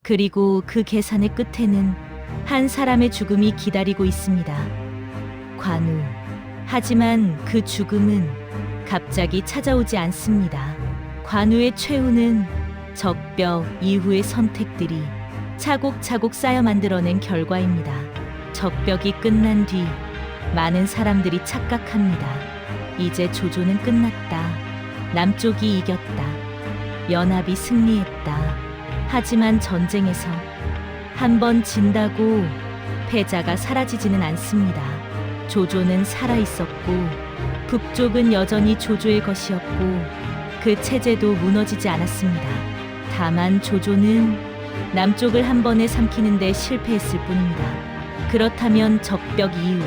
그리고 그 계산의 끝에는 한 사람의 죽음이 기다리고 있습니다. 관우. 하지만 그 죽음은 갑자기 찾아오지 않습니다. 관우의 최후는 적벽 이후의 선택들이 차곡차곡 쌓여 만들어낸 결과입니다. 적벽이 끝난 뒤 많은 사람들이 착각합니다. 이제 조조는 끝났다. 남쪽이 이겼다. 연합이 승리했다. 하지만 전쟁에서 한 번 진다고 패자가 사라지지는 않습니다. 조조는 살아있었고 북쪽은 여전히 조조의 것이었고 그 체제도 무너지지 않았습니다. 다만 조조는 남쪽을 한 번에 삼키는 데 실패했을 뿐입니다. 그렇다면 적벽 이후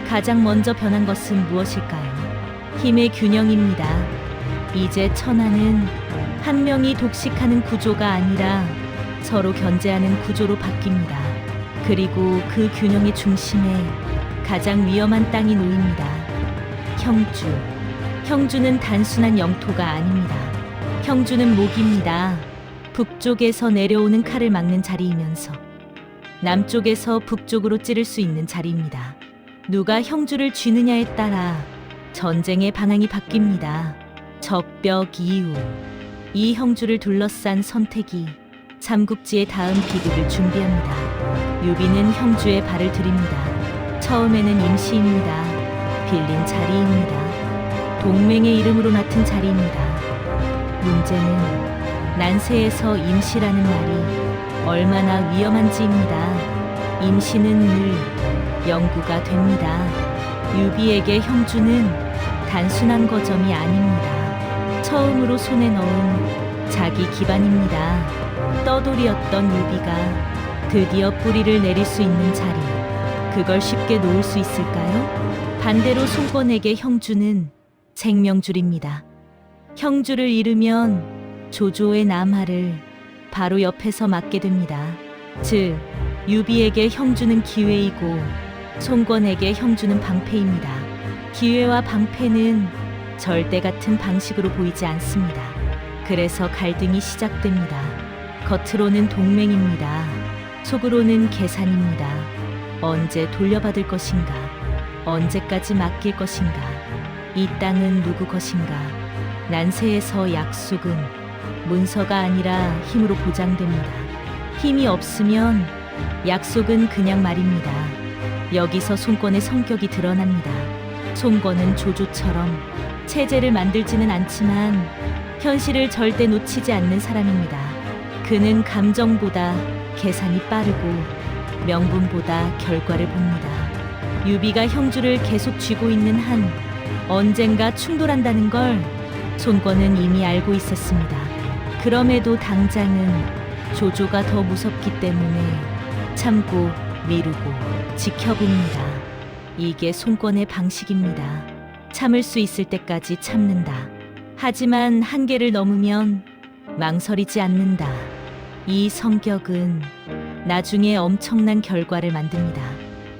가장 먼저 변한 것은 무엇일까요? 힘의 균형입니다. 이제 천하는 한 명이 독식하는 구조가 아니라 서로 견제하는 구조로 바뀝니다. 그리고 그 균형의 중심에 가장 위험한 땅이 놓입니다. 형주. 형주는 단순한 영토가 아닙니다. 형주는 목입니다. 북쪽에서 내려오는 칼을 막는 자리이면서 남쪽에서 북쪽으로 찌를 수 있는 자리입니다. 누가 형주를 쥐느냐에 따라 전쟁의 방향이 바뀝니다. 적벽 이후 이 형주를 둘러싼 선택이 삼국지의 다음 비극을 준비합니다. 유비는 형주에 발을 들입니다. 처음에는 임시입니다. 빌린 자리입니다. 동맹의 이름으로 맡은 자리입니다. 문제는 난세에서 임시라는 말이 얼마나 위험한지입니다. 임시는 늘 영구가 됩니다. 유비에게 형주는 단순한 거점이 아닙니다. 처음으로 손에 넣은 자기 기반입니다. 떠돌이였던 유비가 드디어 뿌리를 내릴 수 있는 자리. 그걸 쉽게 놓을 수 있을까요? 반대로 송권에게 형주는 생명줄입니다. 형주를 잃으면 조조의 남하를 바로 옆에서 맞게 됩니다. 즉, 유비에게 형주는 기회이고 송권에게 형주는 방패입니다. 기회와 방패는 절대 같은 방식으로 보이지 않습니다. 그래서 갈등이 시작됩니다. 겉으로는 동맹입니다. 속으로는 계산입니다. 언제 돌려받을 것인가? 언제까지 맡길 것인가? 이 땅은 누구 것인가? 난세에서 약속은 문서가 아니라 힘으로 보장됩니다. 힘이 없으면 약속은 그냥 말입니다. 여기서 송권의 성격이 드러납니다. 송권은 조조처럼 체제를 만들지는 않지만 현실을 절대 놓치지 않는 사람입니다. 그는 감정보다 계산이 빠르고 명분보다 결과를 봅니다. 유비가 형주를 계속 쥐고 있는 한 언젠가 충돌한다는 걸 송권은 이미 알고 있었습니다. 그럼에도 당장은 조조가 더 무섭기 때문에 참고 미루고 지켜봅니다. 이게 송권의 방식입니다. 참을 수 있을 때까지 참는다. 하지만 한계를 넘으면 망설이지 않는다. 이 성격은 나중에 엄청난 결과를 만듭니다.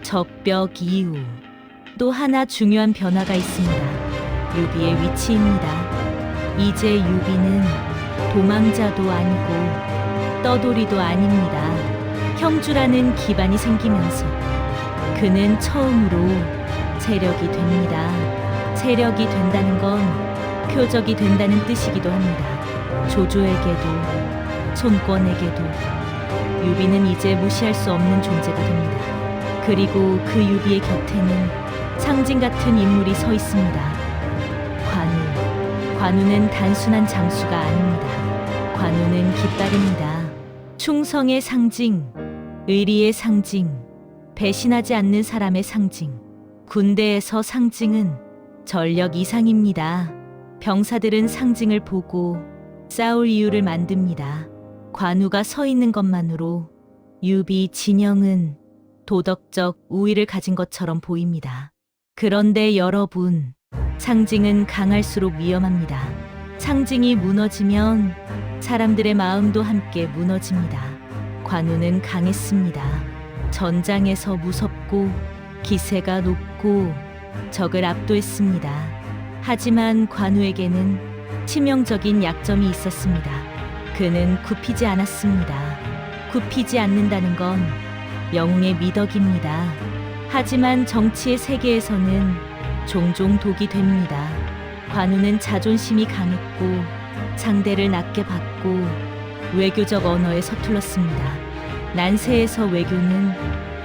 적벽 이후 또 하나 중요한 변화가 있습니다. 유비의 위치입니다. 이제 유비는 도망자도 아니고 떠돌이도 아닙니다. 형주라는 기반이 생기면서 그는 처음으로 세력이 됩니다. 세력이 된다는 건 표적이 된다는 뜻이기도 합니다. 조조에게도 송권에게도 유비는 이제 무시할 수 없는 존재가 됩니다. 그리고 그 유비의 곁에는 상징 같은 인물이 서 있습니다. 관우. 관우는 단순한 장수가 아닙니다. 관우는 깃발입니다. 충성의 상징, 의리의 상징, 배신하지 않는 사람의 상징. 군대에서 상징은 전력 이상입니다. 병사들은 상징을 보고 싸울 이유를 만듭니다. 관우가 서 있는 것만으로 유비 진영은 도덕적 우위를 가진 것처럼 보입니다. 그런데 여러분, 상징은 강할수록 위험합니다. 상징이 무너지면 사람들의 마음도 함께 무너집니다. 관우는 강했습니다. 전장에서 무섭고 기세가 높고 적을 압도했습니다. 하지만 관우에게는 치명적인 약점이 있었습니다. 그는 굽히지 않았습니다. 굽히지 않는다는 건 영웅의 미덕입니다. 하지만 정치의 세계에서는 종종 독이 됩니다. 관우는 자존심이 강했고 상대를 낮게 봤고 외교적 언어에 서툴렀습니다. 난세에서 외교는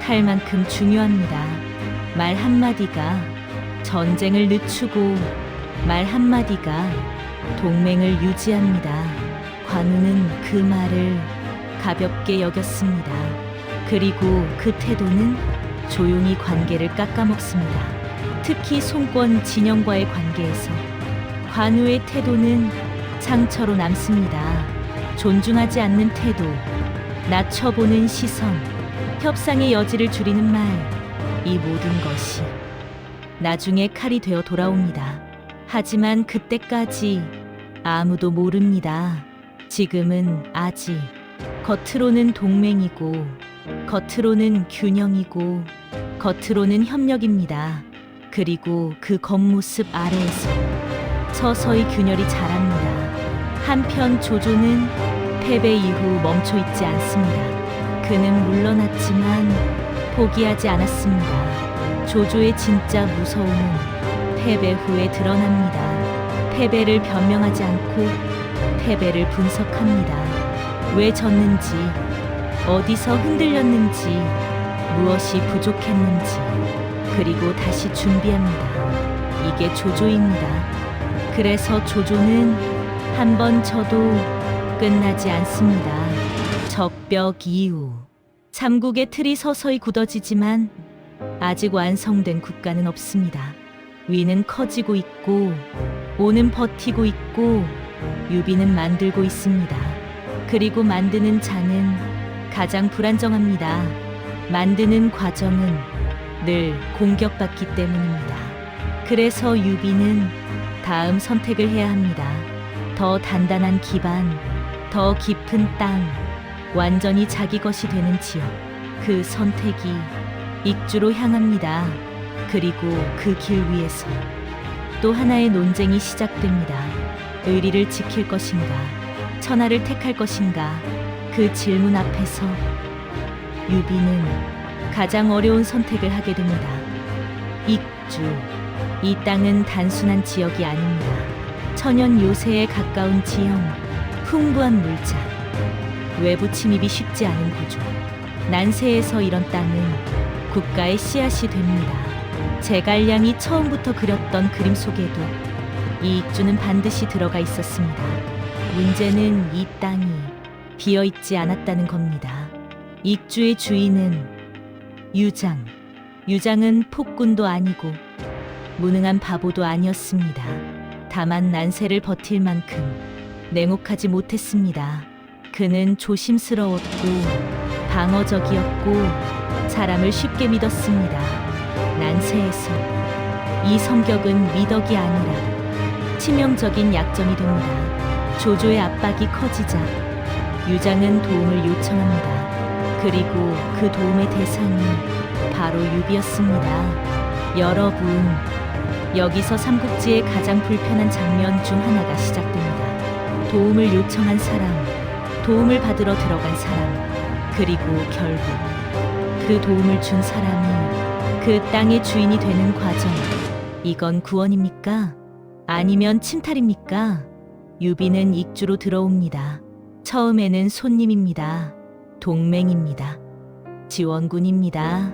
칼만큼 중요합니다. 말 한마디가 전쟁을 늦추고 말 한마디가 동맹을 유지합니다. 관우는 그 말을 가볍게 여겼습니다. 그리고 그 태도는 조용히 관계를 깎아먹습니다. 특히 송권 진영과의 관계에서 관우의 태도는 상처로 남습니다. 존중하지 않는 태도, 낮춰보는 시선, 협상의 여지를 줄이는 말, 이 모든 것이 나중에 칼이 되어 돌아옵니다. 하지만 그때까지 아무도 모릅니다. 지금은 아직 겉으로는 동맹이고 겉으로는 균형이고 겉으로는 협력입니다. 그리고 그 겉모습 아래에서 서서히 균열이 자랍니다. 한편 조조는 패배 이후 멈춰 있지 않습니다. 그는 물러났지만 포기하지 않았습니다. 조조의 진짜 무서움은 패배 후에 드러납니다. 패배를 변명하지 않고 패배를 분석합니다. 왜 졌는지, 어디서 흔들렸는지, 무엇이 부족했는지, 그리고 다시 준비합니다. 이게 조조입니다. 그래서 조조는 한 번 쳐도 끝나지 않습니다. 적벽 이후 삼국의 틀이 서서히 굳어지지만 아직 완성된 국가는 없습니다. 위는 커지고 있고 오는 버티고 있고 유비는 만들고 있습니다. 그리고 만드는 자는 가장 불안정합니다. 만드는 과정은 늘 공격받기 때문입니다. 그래서 유비는 다음 선택을 해야 합니다. 더 단단한 기반, 더 깊은 땅, 완전히 자기 것이 되는 지역. 그 선택이 익주로 향합니다. 그리고 그 길 위에서 또 하나의 논쟁이 시작됩니다. 의리를 지킬 것인가, 천하를 택할 것인가. 그 질문 앞에서 유비는 가장 어려운 선택을 하게 됩니다. 익주, 이 땅은 단순한 지역이 아닙니다. 천연 요새에 가까운 지형, 풍부한 물자, 외부 침입이 쉽지 않은 구조. 난세에서 이런 땅은 국가의 씨앗이 됩니다. 제갈량이 처음부터 그렸던 그림 속에도 이 익주는 반드시 들어가 있었습니다. 문제는 이 땅이 비어있지 않았다는 겁니다. 익주의 주인은 유장. 유장은 폭군도 아니고 무능한 바보도 아니었습니다. 다만 난세를 버틸 만큼 냉혹하지 못했습니다. 그는 조심스러웠고 방어적이었고 사람을 쉽게 믿었습니다. 난세에서 이 성격은 미덕이 아니라 치명적인 약점이 됩니다. 조조의 압박이 커지자 유장은 도움을 요청합니다. 그리고 그 도움의 대상이 바로 유비였습니다. 여러분, 여기서 삼국지의 가장 불편한 장면 중 하나가 시작됩니다. 도움을 요청한 사람, 도움을 받으러 들어간 사람, 그리고 결국 그 도움을 준 사람이 그 땅의 주인이 되는 과정. 이건 구원입니까? 아니면 침탈입니까? 유비는 익주로 들어옵니다. 처음에는 손님입니다. 동맹입니다. 지원군입니다.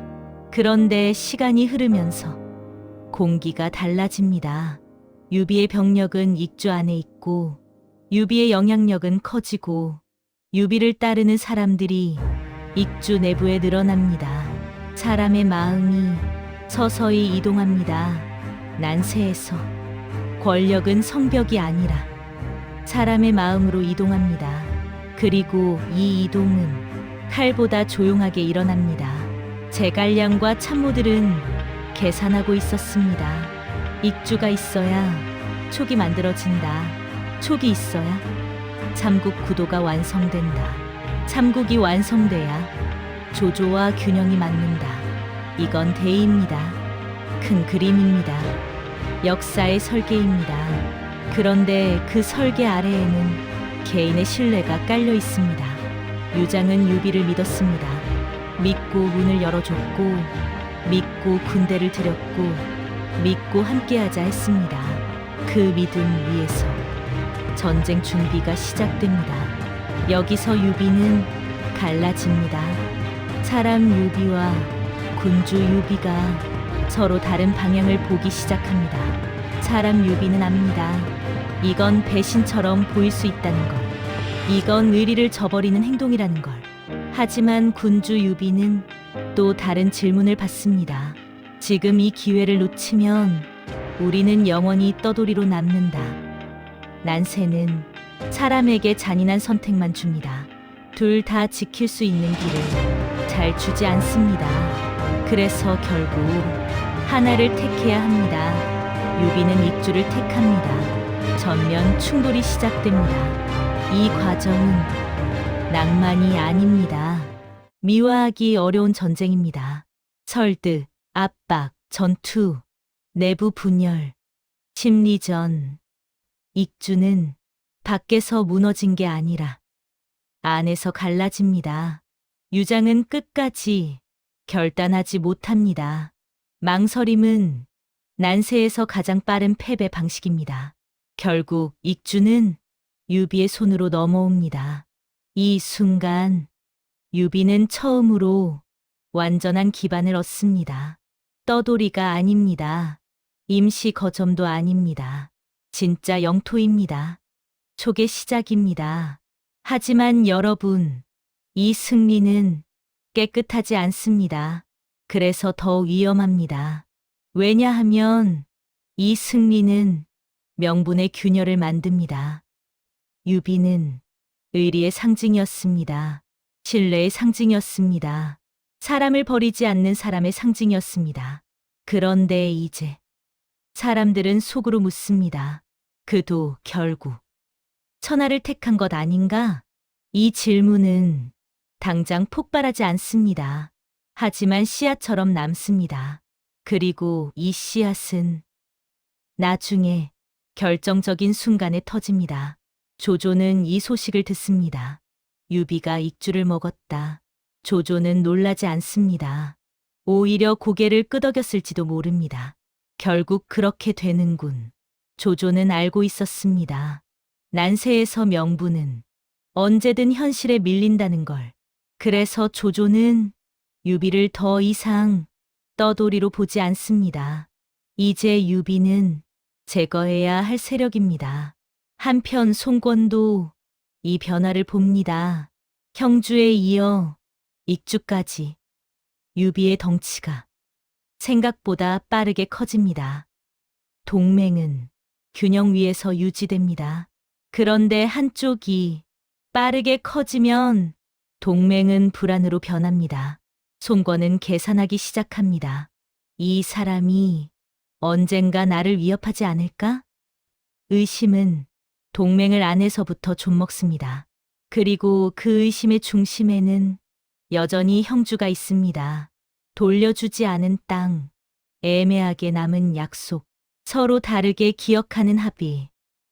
그런데 시간이 흐르면서 공기가 달라집니다. 유비의 병력은 익주 안에 있고 유비의 영향력은 커지고 유비를 따르는 사람들이 익주 내부에 늘어납니다. 사람의 마음이 서서히 이동합니다. 난세에서 권력은 성벽이 아니라 사람의 마음으로 이동합니다. 그리고 이 이동은 칼보다 조용하게 일어납니다. 제갈량과 참모들은 계산하고 있었습니다. 익주가 있어야 촉이 만들어진다. 촉이 있어야 삼국 구도가 완성된다. 삼국이 완성돼야 조조와 균형이 맞는다. 이건 대의입니다. 큰 그림입니다. 역사의 설계입니다. 그런데 그 설계 아래에는 개인의 신뢰가 깔려 있습니다. 유장은 유비를 믿었습니다. 믿고 문을 열어줬고, 믿고 군대를 들였고, 믿고 함께하자 했습니다. 그 믿음 위에서 전쟁 준비가 시작됩니다. 여기서 유비는 갈라집니다. 사람 유비와 군주 유비가 서로 다른 방향을 보기 시작합니다. 사람 유비는 압니다. 이건 배신처럼 보일 수 있다는 걸. 이건 의리를 저버리는 행동이라는 걸. 하지만 군주 유비는 또 다른 질문을 받습니다. 지금 이 기회를 놓치면 우리는 영원히 떠돌이로 남는다. 난세는 사람에게 잔인한 선택만 줍니다. 둘 다 지킬 수 있는 길을 잘 주지 않습니다. 그래서 결국 하나를 택해야 합니다. 유비는 익주를 택합니다. 전면 충돌이 시작됩니다. 이 과정은 낭만이 아닙니다. 미화하기 어려운 전쟁입니다. 설득, 압박, 전투, 내부 분열, 심리전. 익주는 밖에서 무너진 게 아니라 안에서 갈라집니다. 유장은 끝까지 결단하지 못합니다. 망설임은 난세에서 가장 빠른 패배 방식입니다. 결국 익주는 유비의 손으로 넘어옵니다. 이 순간 유비는 처음으로 완전한 기반을 얻습니다. 떠돌이가 아닙니다. 임시 거점도 아닙니다. 진짜 영토입니다. 촉의 시작입니다. 하지만 여러분, 이 승리는 깨끗하지 않습니다. 그래서 더 위험합니다. 왜냐하면 이 승리는 명분의 균열을 만듭니다. 유비는 의리의 상징이었습니다. 신뢰의 상징이었습니다. 사람을 버리지 않는 사람의 상징이었습니다. 그런데 이제 사람들은 속으로 묻습니다. 그도 결국 천하를 택한 것 아닌가? 이 질문은 당장 폭발하지 않습니다. 하지만 씨앗처럼 남습니다. 그리고 이 씨앗은 나중에 결정적인 순간에 터집니다. 조조는 이 소식을 듣습니다. 유비가 익주를 먹었다. 조조는 놀라지 않습니다. 오히려 고개를 끄덕였을지도 모릅니다. 결국 그렇게 되는군. 조조는 알고 있었습니다. 난세에서 명분은 언제든 현실에 밀린다는 걸. 그래서 조조는 유비를 더 이상 떠돌이로 보지 않습니다. 이제 유비는 제거해야 할 세력입니다. 한편 송권도 이 변화를 봅니다. 형주에 이어 익주까지 유비의 덩치가 생각보다 빠르게 커집니다. 동맹은 균형 위에서 유지됩니다. 그런데 한쪽이 빠르게 커지면 동맹은 불안으로 변합니다. 송권은 계산하기 시작합니다. 이 사람이 언젠가 나를 위협하지 않을까? 의심은 동맹을 안에서부터 좀먹습니다. 그리고 그 의심의 중심에는 여전히 형주가 있습니다. 돌려주지 않은 땅, 애매하게 남은 약속, 서로 다르게 기억하는 합의,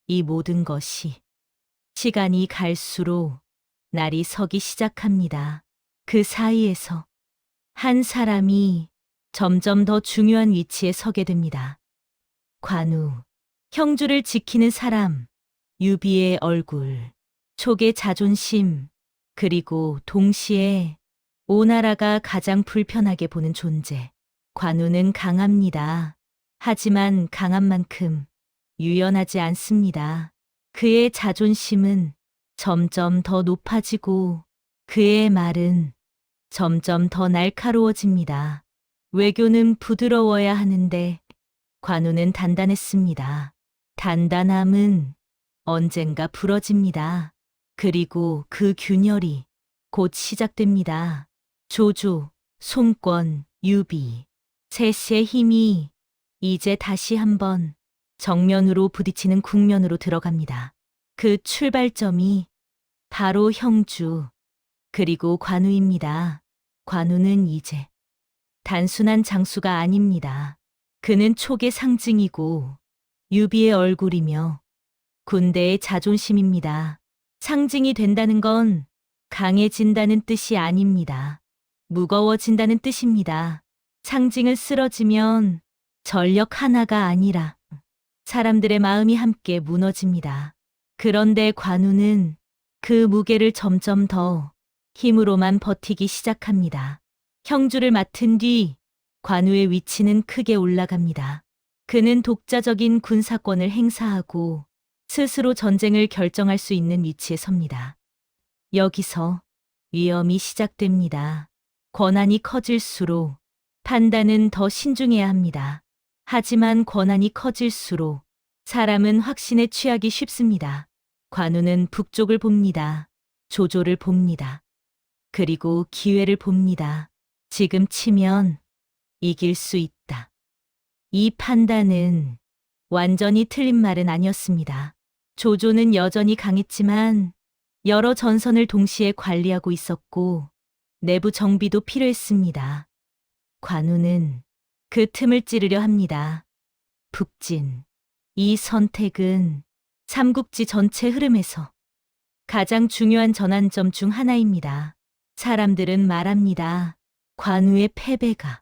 이 모든 것이 시간이 갈수록 날이 서기 시작합니다. 그 사이에서 한 사람이 점점 더 중요한 위치에 서게 됩니다. 관우, 형주를 지키는 사람, 유비의 얼굴, 촉의 자존심, 그리고 동시에 오나라가 가장 불편하게 보는 존재. 관우는 강합니다. 하지만 강한 만큼 유연하지 않습니다. 그의 자존심은 점점 더 높아지고 그의 말은 점점 더 날카로워집니다. 외교는 부드러워야 하는데 관우는 단단했습니다. 단단함은 언젠가 부러집니다. 그리고 그 균열이 곧 시작됩니다. 조조, 송권, 유비, 셋의 힘이 이제 다시 한번 정면으로 부딪히는 국면으로 들어갑니다. 그 출발점이 바로 형주, 그리고 관우입니다. 관우는 이제 단순한 장수가 아닙니다. 그는 촉의 상징이고 유비의 얼굴이며 군대의 자존심입니다. 상징이 된다는 건 강해진다는 뜻이 아닙니다. 무거워진다는 뜻입니다. 상징은 쓰러지면 전력 하나가 아니라 사람들의 마음이 함께 무너집니다. 그런데 관우는 그 무게를 점점 더 힘으로만 버티기 시작합니다. 형주를 맡은 뒤 관우의 위치는 크게 올라갑니다. 그는 독자적인 군사권을 행사하고 스스로 전쟁을 결정할 수 있는 위치에 섭니다. 여기서 위험이 시작됩니다. 권한이 커질수록 판단은 더 신중해야 합니다. 하지만 권한이 커질수록 사람은 확신에 취하기 쉽습니다. 관우는 북쪽을 봅니다. 조조를 봅니다. 그리고 기회를 봅니다. 지금 치면 이길 수 있다. 이 판단은 완전히 틀린 말은 아니었습니다. 조조는 여전히 강했지만 여러 전선을 동시에 관리하고 있었고 내부 정비도 필요했습니다. 관우는 그 틈을 찌르려 합니다. 북진. 이 선택은 삼국지 전체 흐름에서 가장 중요한 전환점 중 하나입니다. 사람들은 말합니다. 관우의 패배가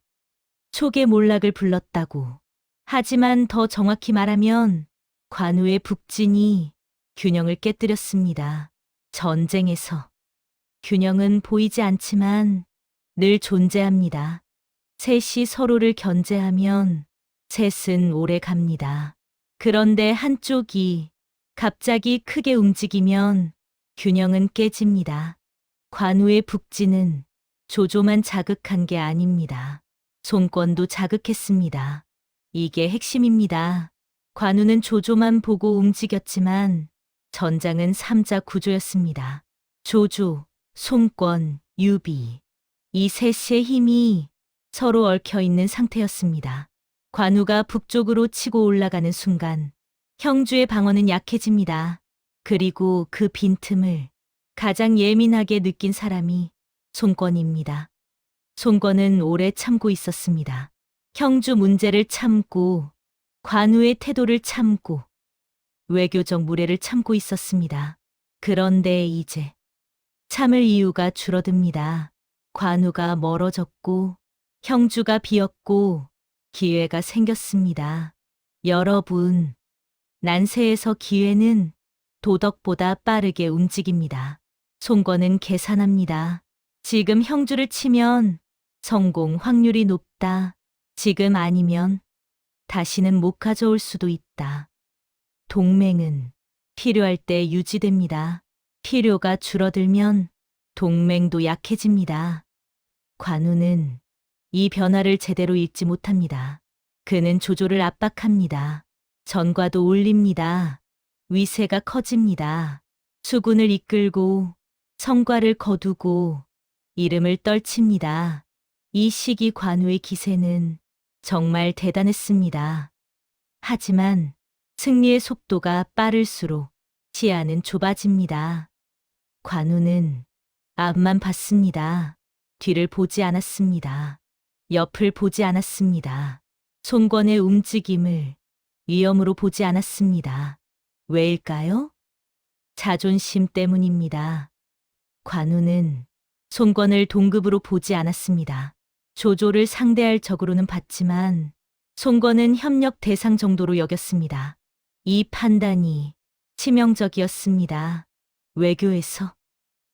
촉의 몰락을 불렀다고. 하지만 더 정확히 말하면 관우의 북진이 균형을 깨뜨렸습니다. 전쟁에서 균형은 보이지 않지만 늘 존재합니다. 셋이 서로를 견제하면 셋은 오래 갑니다. 그런데 한쪽이 갑자기 크게 움직이면 균형은 깨집니다. 관우의 북진은 조조만 자극한 게 아닙니다. 손권도 자극했습니다. 이게 핵심입니다. 관우는 조조만 보고 움직였지만 전장은 삼자 구조였습니다. 조조, 손권, 유비. 이 셋의 힘이 서로 얽혀 있는 상태였습니다. 관우가 북쪽으로 치고 올라가는 순간 형주의 방어는 약해집니다. 그리고 그 빈틈을 가장 예민하게 느낀 사람이 손권입니다. 손권은 오래 참고 있었습니다. 형주 문제를 참고 관우의 태도를 참고 외교적 무례를 참고 있었습니다. 그런데 이제 참을 이유가 줄어듭니다. 관우가 멀어졌고 형주가 비었고 기회가 생겼습니다. 여러분, 난세에서 기회는 도덕보다 빠르게 움직입니다. 손권은 계산합니다. 지금 형주를 치면 성공 확률이 높다. 지금 아니면 다시는 못 가져올 수도 있다. 동맹은 필요할 때 유지됩니다. 필요가 줄어들면 동맹도 약해집니다. 관우는 이 변화를 제대로 읽지 못합니다. 그는 조조를 압박합니다. 전과도 올립니다. 위세가 커집니다. 수군을 이끌고 성과를 거두고 이름을 떨칩니다. 이 시기 관우의 기세는 정말 대단했습니다. 하지만 승리의 속도가 빠를수록 시야는 좁아집니다. 관우는 앞만 봤습니다. 뒤를 보지 않았습니다. 옆을 보지 않았습니다. 손권의 움직임을 위험으로 보지 않았습니다. 왜일까요? 자존심 때문입니다. 관우는 손권을 동급으로 보지 않았습니다. 조조를 상대할 적으로는 봤지만 손권은 협력 대상 정도로 여겼습니다. 이 판단이 치명적이었습니다. 외교에서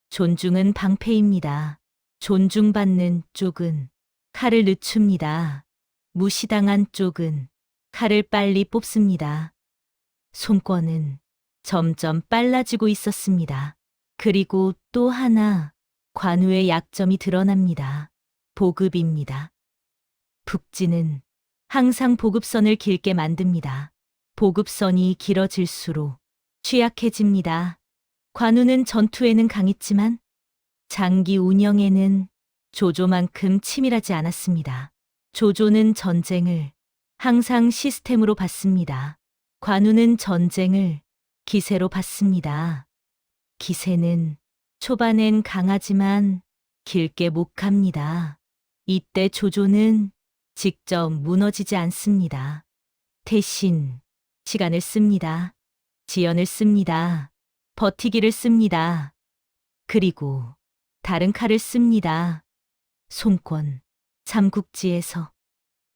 존중은 방패입니다. 존중받는 쪽은 칼을 늦춥니다. 무시당한 쪽은 칼을 빨리 뽑습니다. 손권은 점점 빨라지고 있었습니다. 그리고 또 하나 관우의 약점이 드러납니다. 보급입니다. 북진은 항상 보급선을 길게 만듭니다. 보급선이 길어질수록 취약해집니다. 관우는 전투에는 강했지만 장기 운영에는 조조만큼 치밀하지 않았습니다. 조조는 전쟁을 항상 시스템으로 봤습니다. 관우는 전쟁을 기세로 봤습니다. 기세는 초반엔 강하지만 길게 못 갑니다. 이때 조조는 직접 무너지지 않습니다. 대신 시간을 씁니다. 지연을 씁니다. 버티기를 씁니다. 그리고 다른 칼을 씁니다. 손권, 삼국지에서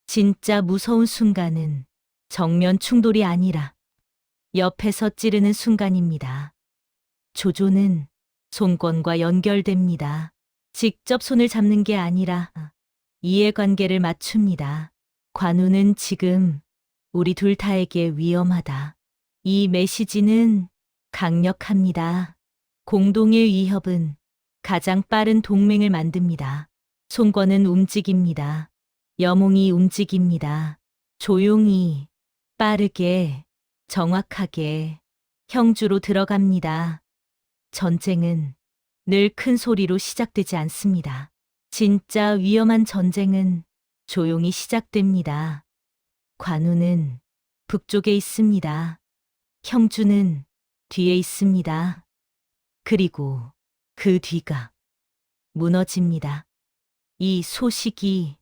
진짜 무서운 순간은 정면 충돌이 아니라 옆에서 찌르는 순간입니다. 조조는 손권과 연결됩니다. 직접 손을 잡는 게 아니라 이해관계를 맞춥니다. 관우는 지금 우리 둘 다에게 위험하다. 이 메시지는 강력합니다. 공동의 위협은 가장 빠른 동맹을 만듭니다. 손권은 움직입니다. 여몽이 움직입니다. 조용히, 빠르게, 정확하게 형주로 들어갑니다. 전쟁은 늘 큰 소리로 시작되지 않습니다. 진짜 위험한 전쟁은 조용히 시작됩니다. 관우는 북쪽에 있습니다. 형주는 뒤에 있습니다. 그리고 그 뒤가 무너집니다. 이 소식이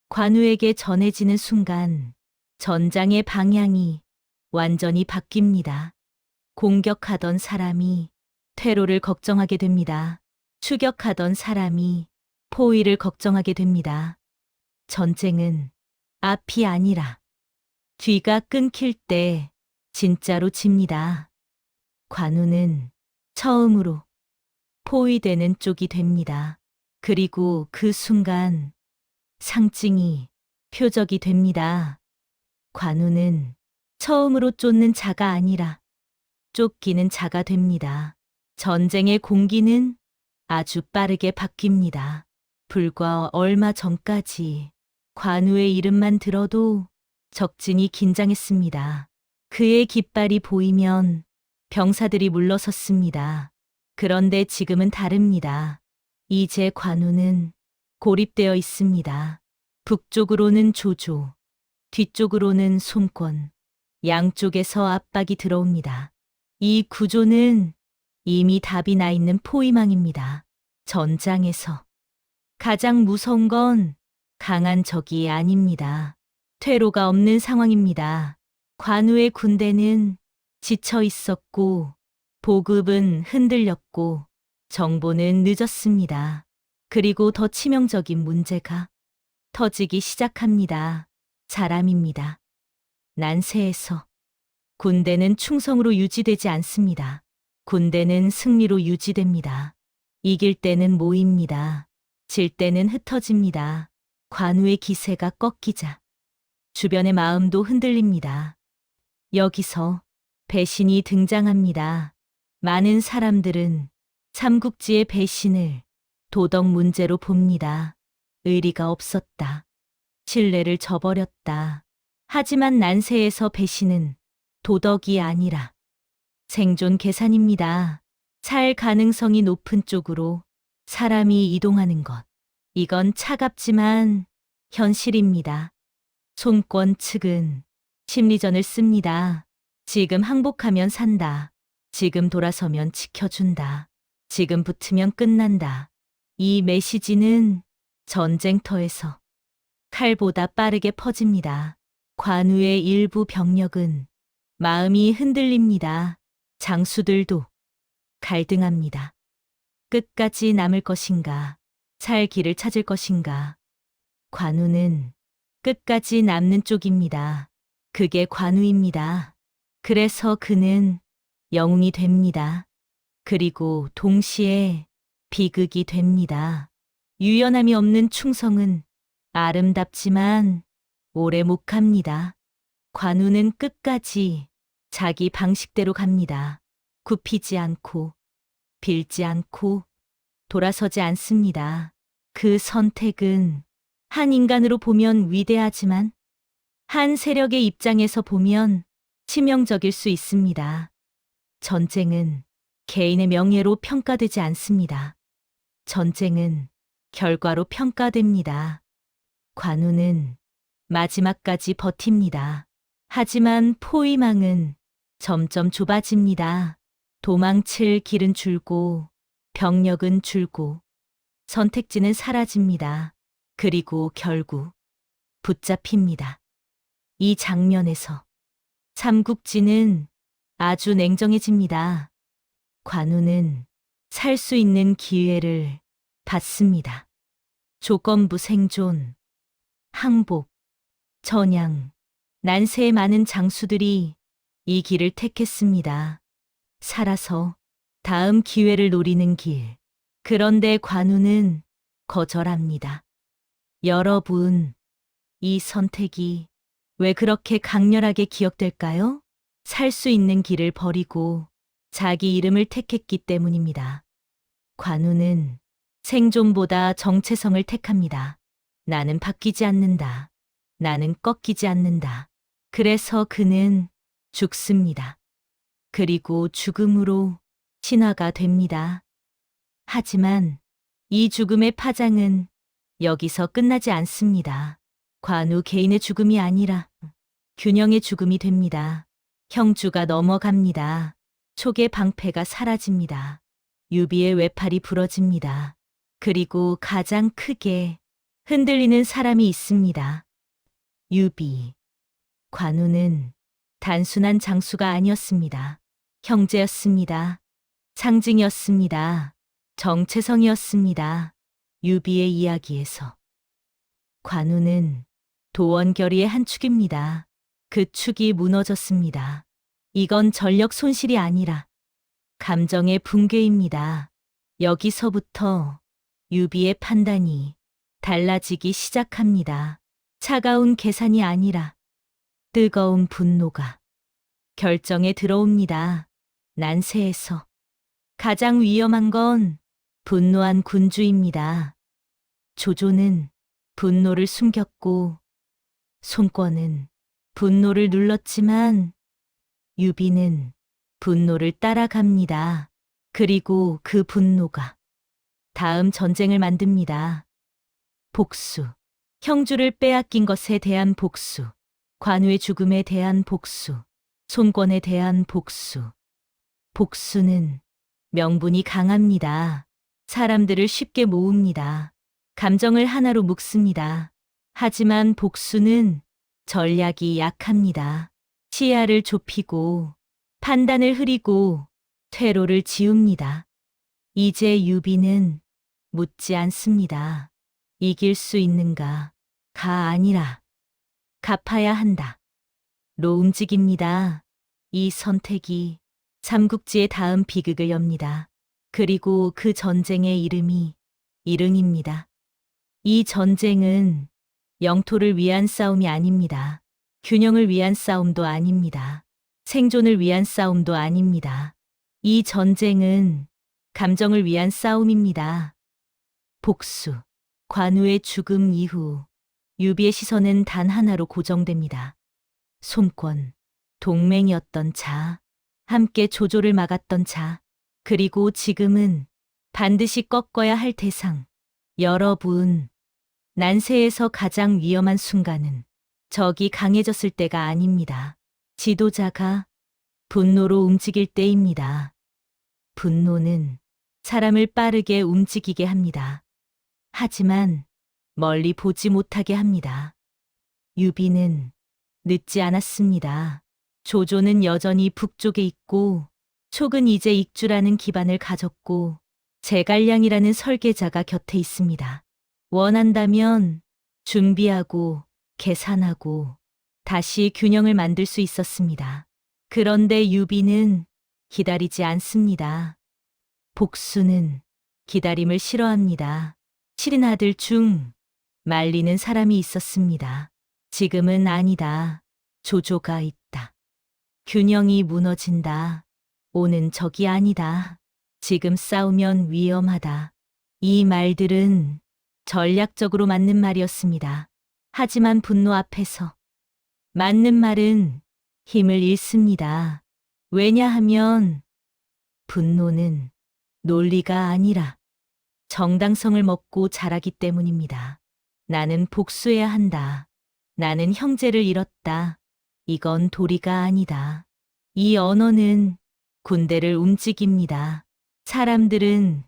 관우에게 전해지는 순간 전장의 방향이 완전히 바뀝니다. 공격하던 사람이 퇴로를 걱정하게 됩니다. 추격하던 사람이 포위를 걱정하게 됩니다. 전쟁은 앞이 아니라 뒤가 끊길 때 진짜로 집니다. 관우는 처음으로 포위되는 쪽이 됩니다. 그리고 그 순간 상징이 표적이 됩니다. 관우는 처음으로 쫓는 자가 아니라 쫓기는 자가 됩니다. 전쟁의 공기는 아주 빠르게 바뀝니다. 불과 얼마 전까지 관우의 이름만 들어도 적진이 긴장했습니다. 그의 깃발이 보이면 병사들이 물러섰습니다. 그런데 지금은 다릅니다. 이제 관우는 고립되어 있습니다. 북쪽으로는 조조, 뒤쪽으로는 손권, 양쪽에서 압박이 들어옵니다. 이 구조는 이미 답이 나 있는 포위망입니다. 전장에서 가장 무서운 건 강한 적이 아닙니다. 퇴로가 없는 상황입니다. 관우의 군대는 지쳐 있었고, 보급은 흔들렸고, 정보는 늦었습니다. 그리고 더 치명적인 문제가 터지기 시작합니다. 사람입니다. 난세에서 군대는 충성으로 유지되지 않습니다. 군대는 승리로 유지됩니다. 이길 때는 모입니다. 질 때는 흩어집니다. 관우의 기세가 꺾이자 주변의 마음도 흔들립니다. 여기서 배신이 등장합니다. 많은 사람들은 삼국지의 배신을 도덕 문제로 봅니다. 의리가 없었다. 신뢰를 저버렸다. 하지만 난세에서 배신은 도덕이 아니라 생존 계산입니다. 살 가능성이 높은 쪽으로 사람이 이동하는 것. 이건 차갑지만 현실입니다. 손권 측은 심리전을 씁니다. 지금 항복하면 산다. 지금 돌아서면 지켜준다. 지금 붙으면 끝난다. 이 메시지는 전쟁터에서 칼보다 빠르게 퍼집니다. 관우의 일부 병력은 마음이 흔들립니다. 장수들도 갈등합니다. 끝까지 남을 것인가, 살 길을 찾을 것인가. 관우는 끝까지 남는 쪽입니다. 그게 관우입니다. 그래서 그는 영웅이 됩니다. 그리고 동시에 비극이 됩니다. 유연함이 없는 충성은 아름답지만 오래 못 갑니다. 관우는 끝까지 자기 방식대로 갑니다. 굽히지 않고, 빌지 않고, 돌아서지 않습니다. 그 선택은 한 인간으로 보면 위대하지만 한 세력의 입장에서 보면 치명적일 수 있습니다. 전쟁은 개인의 명예로 평가되지 않습니다. 전쟁은 결과로 평가됩니다. 관우는 마지막까지 버팁니다. 하지만 포위망은 점점 좁아집니다. 도망칠 길은 줄고, 병력은 줄고, 선택지는 사라집니다. 그리고 결국 붙잡힙니다. 이 장면에서 삼국지는 아주 냉정해집니다. 관우는 살 수 있는 기회를 받습니다. 조건부 생존, 항복, 전향, 난세의 많은 장수들이 이 길을 택했습니다. 살아서 다음 기회를 노리는 길. 그런데 관우는 거절합니다. 여러분, 이 선택이 왜 그렇게 강렬하게 기억될까요? 살 수 있는 길을 버리고 자기 이름을 택했기 때문입니다. 관우는 생존보다 정체성을 택합니다. 나는 바뀌지 않는다. 나는 꺾이지 않는다. 그래서 그는 죽습니다. 그리고 죽음으로 신화가 됩니다. 하지만 이 죽음의 파장은 여기서 끝나지 않습니다. 관우 개인의 죽음이 아니라 균형의 죽음이 됩니다. 형주가 넘어갑니다. 촉의 방패가 사라집니다. 유비의 외팔이 부러집니다. 그리고 가장 크게 흔들리는 사람이 있습니다. 유비. 관우는 단순한 장수가 아니었습니다. 형제였습니다. 상징이었습니다. 정체성이었습니다. 유비의 이야기에서 관우는 도원결의의 한 축입니다. 그 축이 무너졌습니다. 이건 전력 손실이 아니라 감정의 붕괴입니다. 여기서부터 유비의 판단이 달라지기 시작합니다. 차가운 계산이 아니라 뜨거운 분노가 결정에 들어옵니다. 난세에서 가장 위험한 건 분노한 군주입니다. 조조는 분노를 숨겼고 손권은 분노를 눌렀지만 유비는 분노를 따라갑니다. 그리고 그 분노가 다음 전쟁을 만듭니다. 복수. 형주를 빼앗긴 것에 대한 복수. 관우의 죽음에 대한 복수. 손권에 대한 복수. 복수는 명분이 강합니다. 사람들을 쉽게 모읍니다. 감정을 하나로 묶습니다. 하지만 복수는 전략이 약합니다. 시야를 좁히고 판단을 흐리고 퇴로를 지웁니다. 이제 유비는 묻지 않습니다. 이길 수 있는가? 가 아니라 갚아야 한다. 로 움직입니다. 이 선택이 삼국지의 다음 비극을 엽니다. 그리고 그 전쟁의 이름이 일흥입니다. 이 전쟁은 영토를 위한 싸움이 아닙니다. 균형을 위한 싸움도 아닙니다. 생존을 위한 싸움도 아닙니다. 이 전쟁은 감정을 위한 싸움입니다. 복수. 관우의 죽음 이후 유비의 시선은 단 하나로 고정됩니다. 손권. 동맹이었던 자. 함께 조조를 막았던 자. 그리고 지금은 반드시 꺾어야 할 대상. 여러분, 난세에서 가장 위험한 순간은 적이 강해졌을 때가 아닙니다. 지도자가 분노로 움직일 때입니다. 분노는 사람을 빠르게 움직이게 합니다. 하지만 멀리 보지 못하게 합니다. 유비는 늦지 않았습니다. 조조는 여전히 북쪽에 있고 촉은 이제 익주라는 기반을 가졌고 제갈량이라는 설계자가 곁에 있습니다. 원한다면 준비하고 계산하고 다시 균형을 만들 수 있었습니다. 그런데 유비는 기다리지 않습니다. 복수는 기다림을 싫어합니다. 7인 아들 중 말리는 사람이 있었습니다. 지금은 아니다. 조조가 있다. 균형이 무너진다. 오는 적이 아니다. 지금 싸우면 위험하다. 이 말들은 전략적으로 맞는 말이었습니다. 하지만 분노 앞에서 맞는 말은 힘을 잃습니다. 왜냐하면 분노는 논리가 아니라 정당성을 먹고 자라기 때문입니다. 나는 복수해야 한다. 나는 형제를 잃었다. 이건 도리가 아니다. 이 언어는 군대를 움직입니다. 사람들은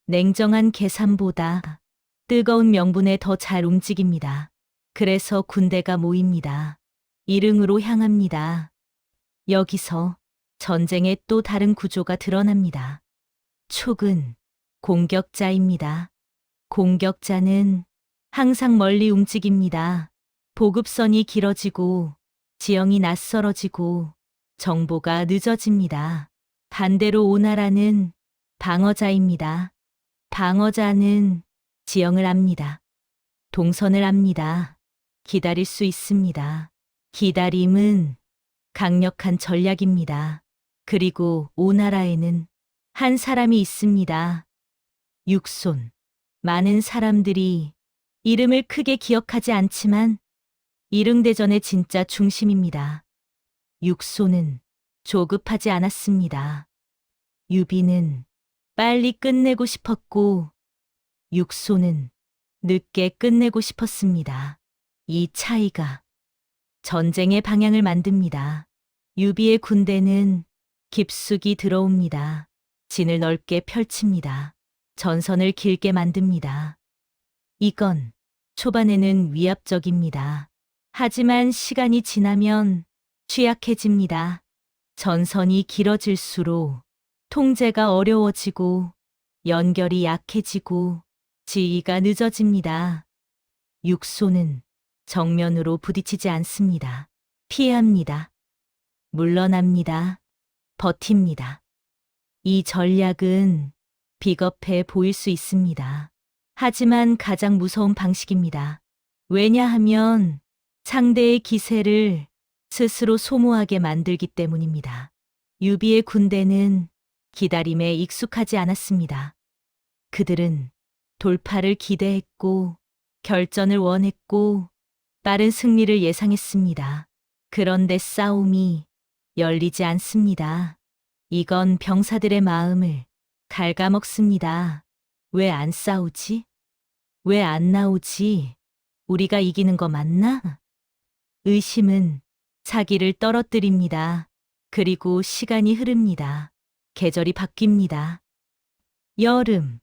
냉정한 계산보다 뜨거운 명분에 더 잘 움직입니다. 그래서 군대가 모입니다. 일흥으로 향합니다. 여기서 전쟁의 또 다른 구조가 드러납니다. 촉은 공격자입니다. 공격자는 항상 멀리 움직입니다. 보급선이 길어지고 지형이 낯설어지고 정보가 늦어집니다. 반대로 오나라는 방어자입니다. 방어자는 지형을 압니다. 동선을 압니다. 기다릴 수 있습니다. 기다림은 강력한 전략입니다. 그리고 오나라에는 한 사람이 있습니다. 육손. 많은 사람들이 이름을 크게 기억하지 않지만 이릉대전의 진짜 중심입니다. 육손은 조급하지 않았습니다. 유비는 빨리 끝내고 싶었고 육손은 늦게 끝내고 싶었습니다. 이 차이가 전쟁의 방향을 만듭니다. 유비의 군대는 깊숙이 들어옵니다. 진을 넓게 펼칩니다. 전선을 길게 만듭니다. 이건 초반에는 위압적입니다. 하지만 시간이 지나면 취약해집니다. 전선이 길어질수록 통제가 어려워지고 연결이 약해지고 지휘가 늦어집니다. 육손은 정면으로 부딪히지 않습니다. 피합니다. 물러납니다. 버팁니다. 이 전략은 비겁해 보일 수 있습니다. 하지만 가장 무서운 방식입니다. 왜냐하면 상대의 기세를 스스로 소모하게 만들기 때문입니다. 유비의 군대는 기다림에 익숙하지 않았습니다. 그들은 돌파를 기대했고 결전을 원했고 빠른 승리를 예상했습니다. 그런데 싸움이 열리지 않습니다. 이건 병사들의 마음을 갉아먹습니다. 왜 안 싸우지? 왜 안 나오지? 우리가 이기는 거 맞나? 의심은 사기를 떨어뜨립니다. 그리고 시간이 흐릅니다. 계절이 바뀝니다. 여름.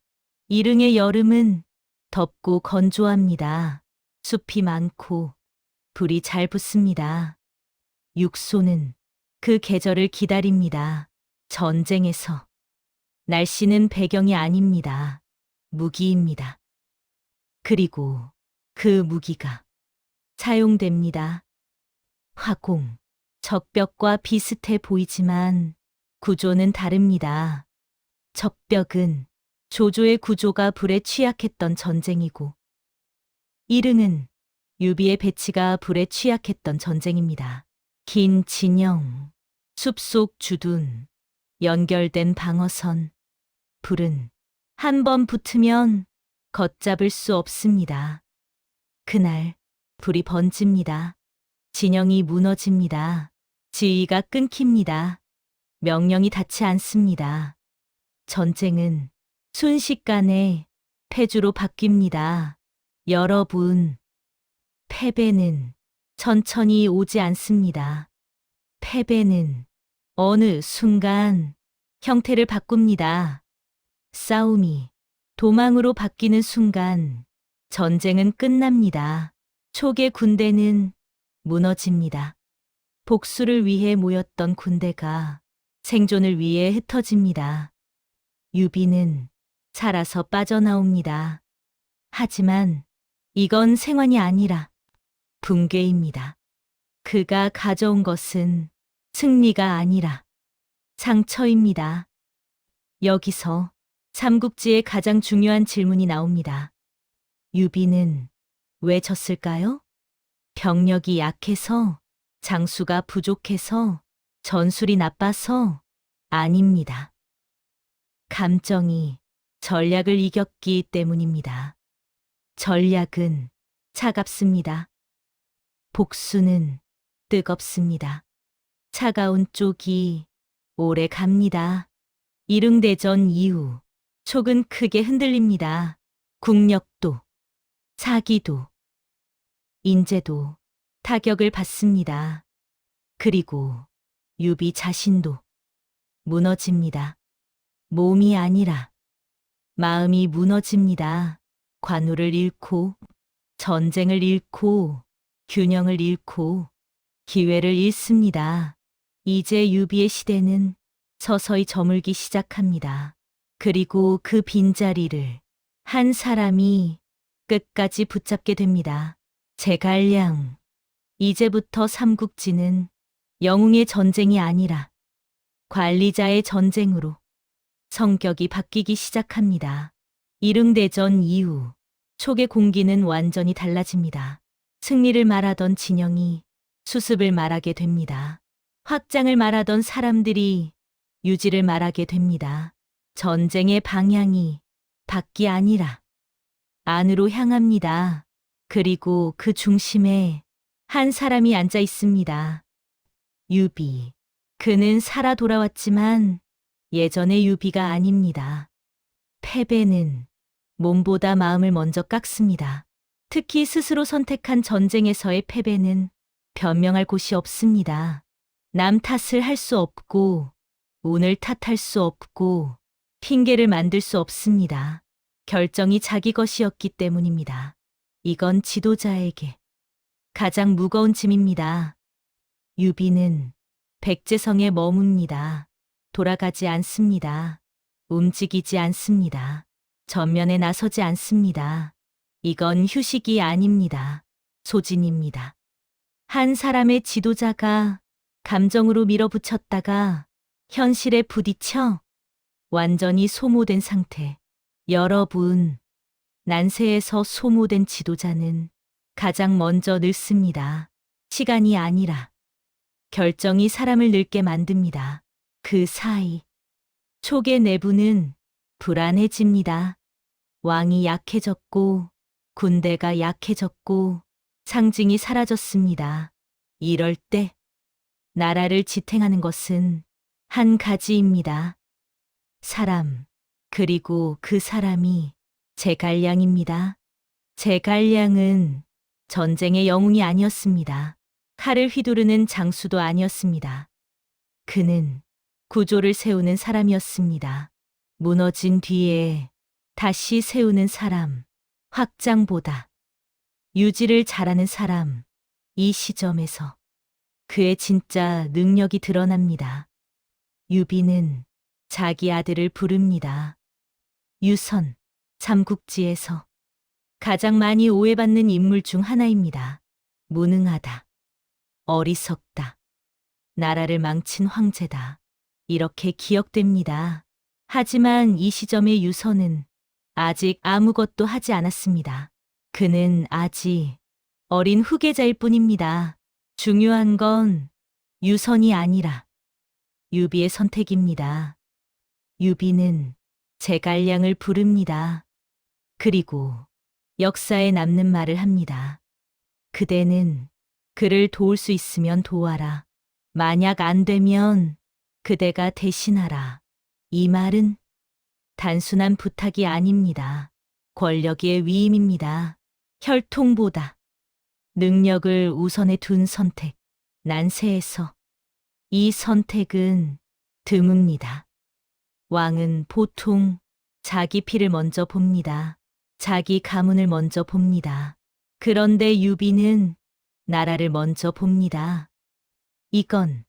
이릉의 여름은 덥고 건조합니다. 숲이 많고 불이 잘 붙습니다. 육손은 그 계절을 기다립니다. 전쟁에서 날씨는 배경이 아닙니다. 무기입니다. 그리고 그 무기가 사용됩니다. 화공, 적벽과 비슷해 보이지만 구조는 다릅니다. 적벽은 조조의 구조가 불에 취약했던 전쟁이고 이릉은 유비의 배치가 불에 취약했던 전쟁입니다. 긴 진영, 숲속 주둔, 연결된 방어선, 불은 한 번 붙으면 걷잡을 수 없습니다. 그날 불이 번집니다. 진영이 무너집니다. 지휘가 끊깁니다. 명령이 닿지 않습니다. 전쟁은 순식간에 패주로 바뀝니다. 여러분, 패배는 천천히 오지 않습니다. 패배는 어느 순간 형태를 바꿉니다. 싸움이 도망으로 바뀌는 순간 전쟁은 끝납니다. 초계 군대는 무너집니다. 복수를 위해 모였던 군대가 생존을 위해 흩어집니다. 유비는 살아서 빠져나옵니다. 하지만 이건 생환이 아니라 붕괴입니다. 그가 가져온 것은 승리가 아니라 상처입니다. 여기서 삼국지의 가장 중요한 질문이 나옵니다. 유비는 왜 졌을까요? 병력이 약해서, 장수가 부족해서, 전술이 나빠서 아닙니다. 감정이 전략을 이겼기 때문입니다. 전략은 차갑습니다. 복수는 뜨겁습니다. 차가운 쪽이 오래 갑니다. 이릉대전 이후 촉은 크게 흔들립니다. 국력도, 사기도, 인재도 타격을 받습니다. 그리고 유비 자신도 무너집니다. 몸이 아니라 마음이 무너집니다. 관우를 잃고, 전쟁을 잃고, 균형을 잃고, 기회를 잃습니다. 이제 유비의 시대는 서서히 저물기 시작합니다. 그리고 그 빈자리를 한 사람이 끝까지 붙잡게 됩니다. 제갈량, 이제부터 삼국지는 영웅의 전쟁이 아니라 관리자의 전쟁으로 성격이 바뀌기 시작합니다. 일흥대전 이후 촉의 공기는 완전히 달라집니다. 승리를 말하던 진영이 수습을 말하게 됩니다. 확장을 말하던 사람들이 유지를 말하게 됩니다. 전쟁의 방향이 밖이 아니라 안으로 향합니다. 그리고 그 중심에 한 사람이 앉아 있습니다. 유비. 그는 살아 돌아왔지만 예전의 유비가 아닙니다. 패배는 몸보다 마음을 먼저 깎습니다. 특히 스스로 선택한 전쟁에서의 패배는 변명할 곳이 없습니다. 남 탓을 할 수 없고, 운을 탓할 수 없고, 핑계를 만들 수 없습니다. 결정이 자기 것이었기 때문입니다. 이건 지도자에게 가장 무거운 짐입니다. 유비는 백제성에 머뭅니다. 돌아가지 않습니다. 움직이지 않습니다. 전면에 나서지 않습니다. 이건 휴식이 아닙니다. 소진입니다. 한 사람의 지도자가 감정으로 밀어붙였다가 현실에 부딪혀 완전히 소모된 상태. 여러분, 난세에서 소모된 지도자는 가장 먼저 늙습니다. 시간이 아니라 결정이 사람을 늙게 만듭니다. 그 사이 촉의 내부는 불안해집니다. 왕이 약해졌고 군대가 약해졌고 상징이 사라졌습니다. 이럴 때 나라를 지탱하는 것은 한 가지입니다. 사람, 그리고 그 사람이 제갈량입니다. 제갈량은 전쟁의 영웅이 아니었습니다. 칼을 휘두르는 장수도 아니었습니다. 그는 구조를 세우는 사람이었습니다. 무너진 뒤에 다시 세우는 사람, 확장보다 유지를 잘하는 사람. 이 시점에서 그의 진짜 능력이 드러납니다. 유비는 자기 아들을 부릅니다. 유선, 삼국지에서 가장 많이 오해받는 인물 중 하나입니다. 무능하다. 어리석다. 나라를 망친 황제다. 이렇게 기억됩니다. 하지만 이 시점의 유선은 아직 아무것도 하지 않았습니다. 그는 아직 어린 후계자일 뿐입니다. 중요한 건 유선이 아니라 유비의 선택입니다. 유비는 제갈량을 부릅니다. 그리고 역사에 남는 말을 합니다. 그대는 그를 도울 수 있으면 도와라. 만약 안 되면 그대가 대신하라. 이 말은 단순한 부탁이 아닙니다. 권력의 위임입니다. 혈통보다 능력을 우선에 둔 선택. 난세에서 이 선택은 드뭅니다. 왕은 보통 자기 피를 먼저 봅니다. 자기 가문을 먼저 봅니다. 그런데 유비는 나라를 먼저 봅니다. 이건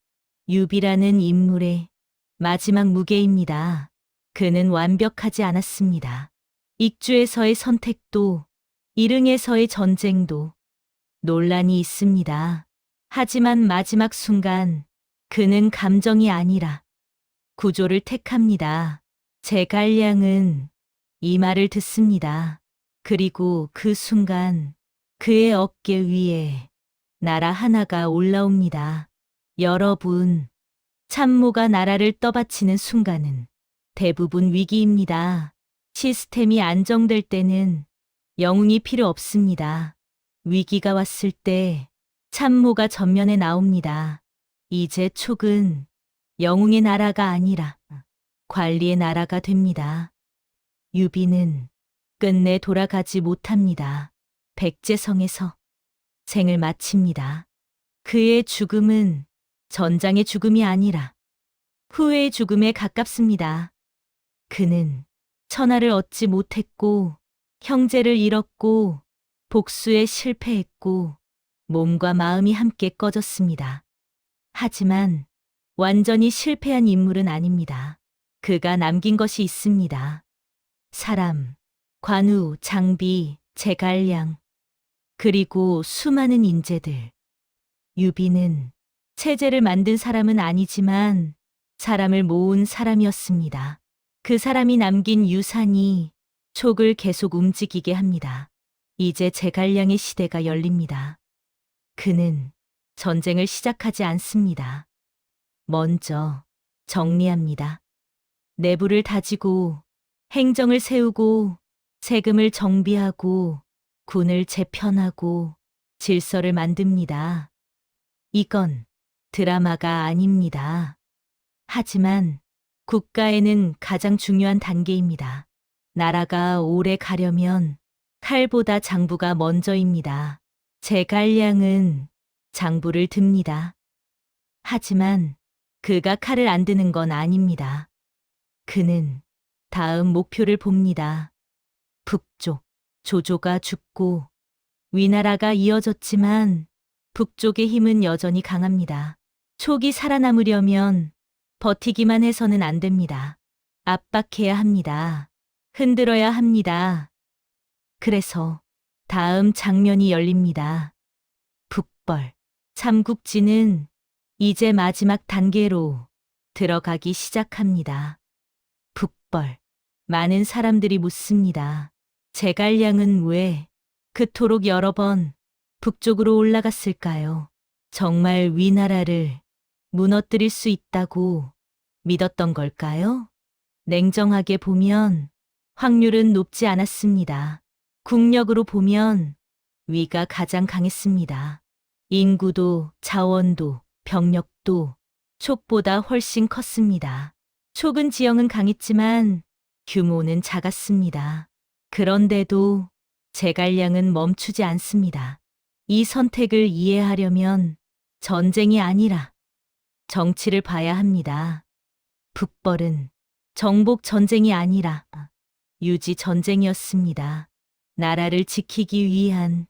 유비라는 인물의 마지막 무게입니다. 그는 완벽하지 않았습니다. 익주에서의 선택도, 일흥에서의 전쟁도 논란이 있습니다. 하지만 마지막 순간 그는 감정이 아니라 구조를 택합니다. 제갈량은 이 말을 듣습니다. 그리고 그 순간 그의 어깨 위에 나라 하나가 올라옵니다. 여러분, 참모가 나라를 떠받치는 순간은 대부분 위기입니다. 시스템이 안정될 때는 영웅이 필요 없습니다. 위기가 왔을 때 참모가 전면에 나옵니다. 이제 촉은 영웅의 나라가 아니라 관리의 나라가 됩니다. 유비는 끝내 돌아가지 못합니다. 백제성에서 생을 마칩니다. 그의 죽음은 전장의 죽음이 아니라 후회의 죽음에 가깝습니다. 그는 천하를 얻지 못했고 형제를 잃었고 복수에 실패했고 몸과 마음이 함께 꺼졌습니다. 하지만 완전히 실패한 인물은 아닙니다. 그가 남긴 것이 있습니다. 사람, 관우, 장비, 제갈량, 그리고 수많은 인재들. 유비는 체제를 만든 사람은 아니지만 사람을 모은 사람이었습니다. 그 사람이 남긴 유산이 촉을 계속 움직이게 합니다. 이제 제갈량의 시대가 열립니다. 그는 전쟁을 시작하지 않습니다. 먼저 정리합니다. 내부를 다지고 행정을 세우고 세금을 정비하고 군을 재편하고 질서를 만듭니다. 이건 드라마가 아닙니다. 하지만 국가에는 가장 중요한 단계입니다. 나라가 오래 가려면 칼보다 장부가 먼저입니다. 제갈량은 장부를 듭니다. 하지만 그가 칼을 안 드는 건 아닙니다. 그는 다음 목표를 봅니다. 북쪽, 조조가 죽고 위나라가 이어졌지만 북쪽의 힘은 여전히 강합니다. 촉이 살아남으려면 버티기만 해서는 안 됩니다. 압박해야 합니다. 흔들어야 합니다. 그래서 다음 장면이 열립니다. 북벌, 삼국지는 이제 마지막 단계로 들어가기 시작합니다. 북벌, 많은 사람들이 묻습니다. 제갈량은 왜 그토록 여러 번 북쪽으로 올라갔을까요? 정말 위나라를 무너뜨릴 수 있다고 믿었던 걸까요? 냉정하게 보면 확률은 높지 않았습니다. 국력으로 보면 위가 가장 강했습니다. 인구도 자원도 병력도 촉보다 훨씬 컸습니다. 촉은 지형은 강했지만 규모는 작았습니다. 그런데도 제갈량은 멈추지 않습니다. 이 선택을 이해하려면 전쟁이 아니라 정치를 봐야 합니다. 북벌은 정복 전쟁이 아니라 유지 전쟁이었습니다. 나라를 지키기 위한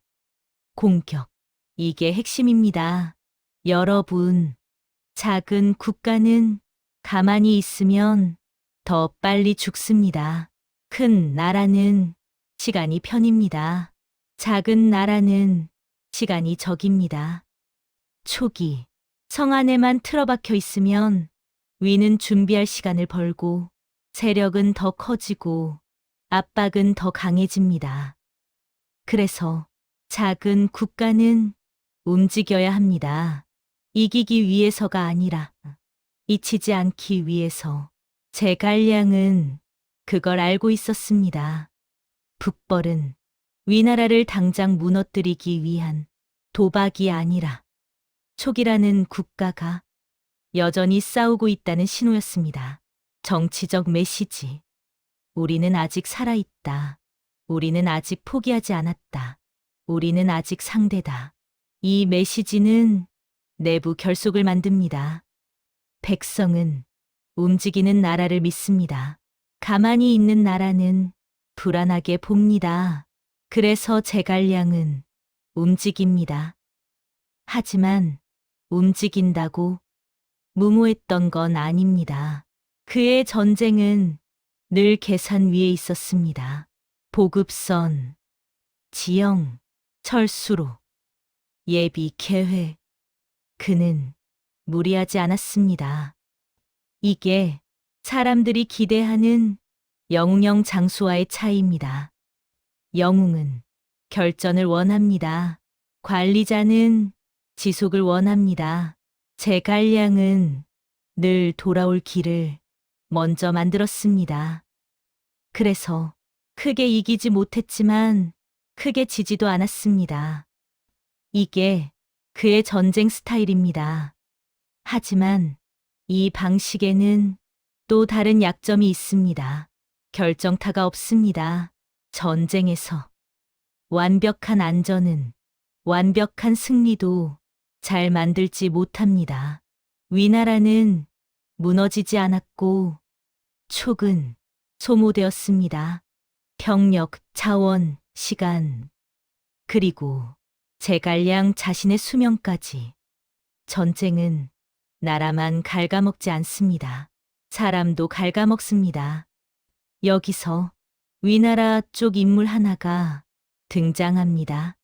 공격. 이게 핵심입니다. 여러분, 작은 국가는 가만히 있으면 더 빨리 죽습니다. 큰 나라는 시간이 편입니다. 작은 나라는 시간이 적입니다. 촉이 성 안에만 틀어박혀 있으면 위는 준비할 시간을 벌고 세력은 더 커지고 압박은 더 강해집니다. 그래서 작은 국가는 움직여야 합니다. 이기기 위해서가 아니라 잊히지 않기 위해서. 제갈량은 그걸 알고 있었습니다. 북벌은 위나라를 당장 무너뜨리기 위한 도박이 아니라 촉이라는 국가가 여전히 싸우고 있다는 신호였습니다. 정치적 메시지. 우리는 아직 살아있다. 우리는 아직 포기하지 않았다. 우리는 아직 상대다. 이 메시지는 내부 결속을 만듭니다. 백성은 움직이는 나라를 믿습니다. 가만히 있는 나라는 불안하게 봅니다. 그래서 제갈량은 움직입니다. 하지만 움직인다고 무모했던 건 아닙니다. 그의 전쟁은 늘 계산 위에 있었습니다. 보급선, 지형, 철수로, 예비 계획. 그는 무리하지 않았습니다. 이게 사람들이 기대하는 영웅형 장수와의 차이입니다. 영웅은 결전을 원합니다. 관리자는 지속을 원합니다. 제갈량은 늘 돌아올 길을 먼저 만들었습니다. 그래서 크게 이기지 못했지만 크게 지지도 않았습니다. 이게 그의 전쟁 스타일입니다. 하지만 이 방식에는 또 다른 약점이 있습니다. 결정타가 없습니다. 전쟁에서 완벽한 안전은 완벽한 승리도 잘 만들지 못합니다. 위나라는 무너지지 않았고 촉은 소모되었습니다. 병력, 자원, 시간, 그리고 제갈량 자신의 수명까지. 전쟁은 나라만 갉아먹지 않습니다. 사람도 갉아먹습니다. 여기서 위나라 쪽 인물 하나가 등장합니다.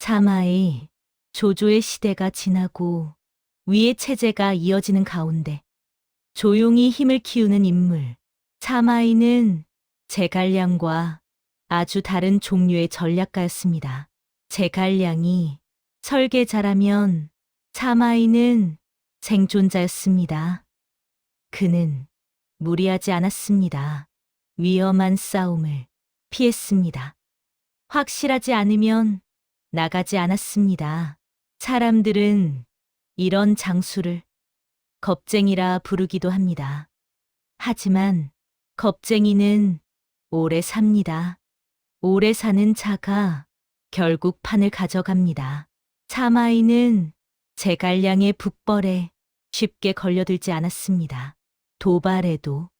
참아의 조조의 시대가 지나고 위의 체제가 이어지는 가운데 조용히 힘을 키우는 인물. 참아이는 제갈량과 아주 다른 종류의 전략가였습니다. 제갈량이 설계자라면 참아이는 생존자였습니다. 그는 무리하지 않았습니다. 위험한 싸움을 피했습니다. 확실하지 않으면 나가지 않았습니다. 사람들은 이런 장수를 겁쟁이라 부르기도 합니다. 하지만 겁쟁이는 오래 삽니다. 오래 사는 자가 결국 판을 가져갑니다. 참아이는 제갈량의 북벌에 쉽게 걸려들지 않았습니다. 도발해도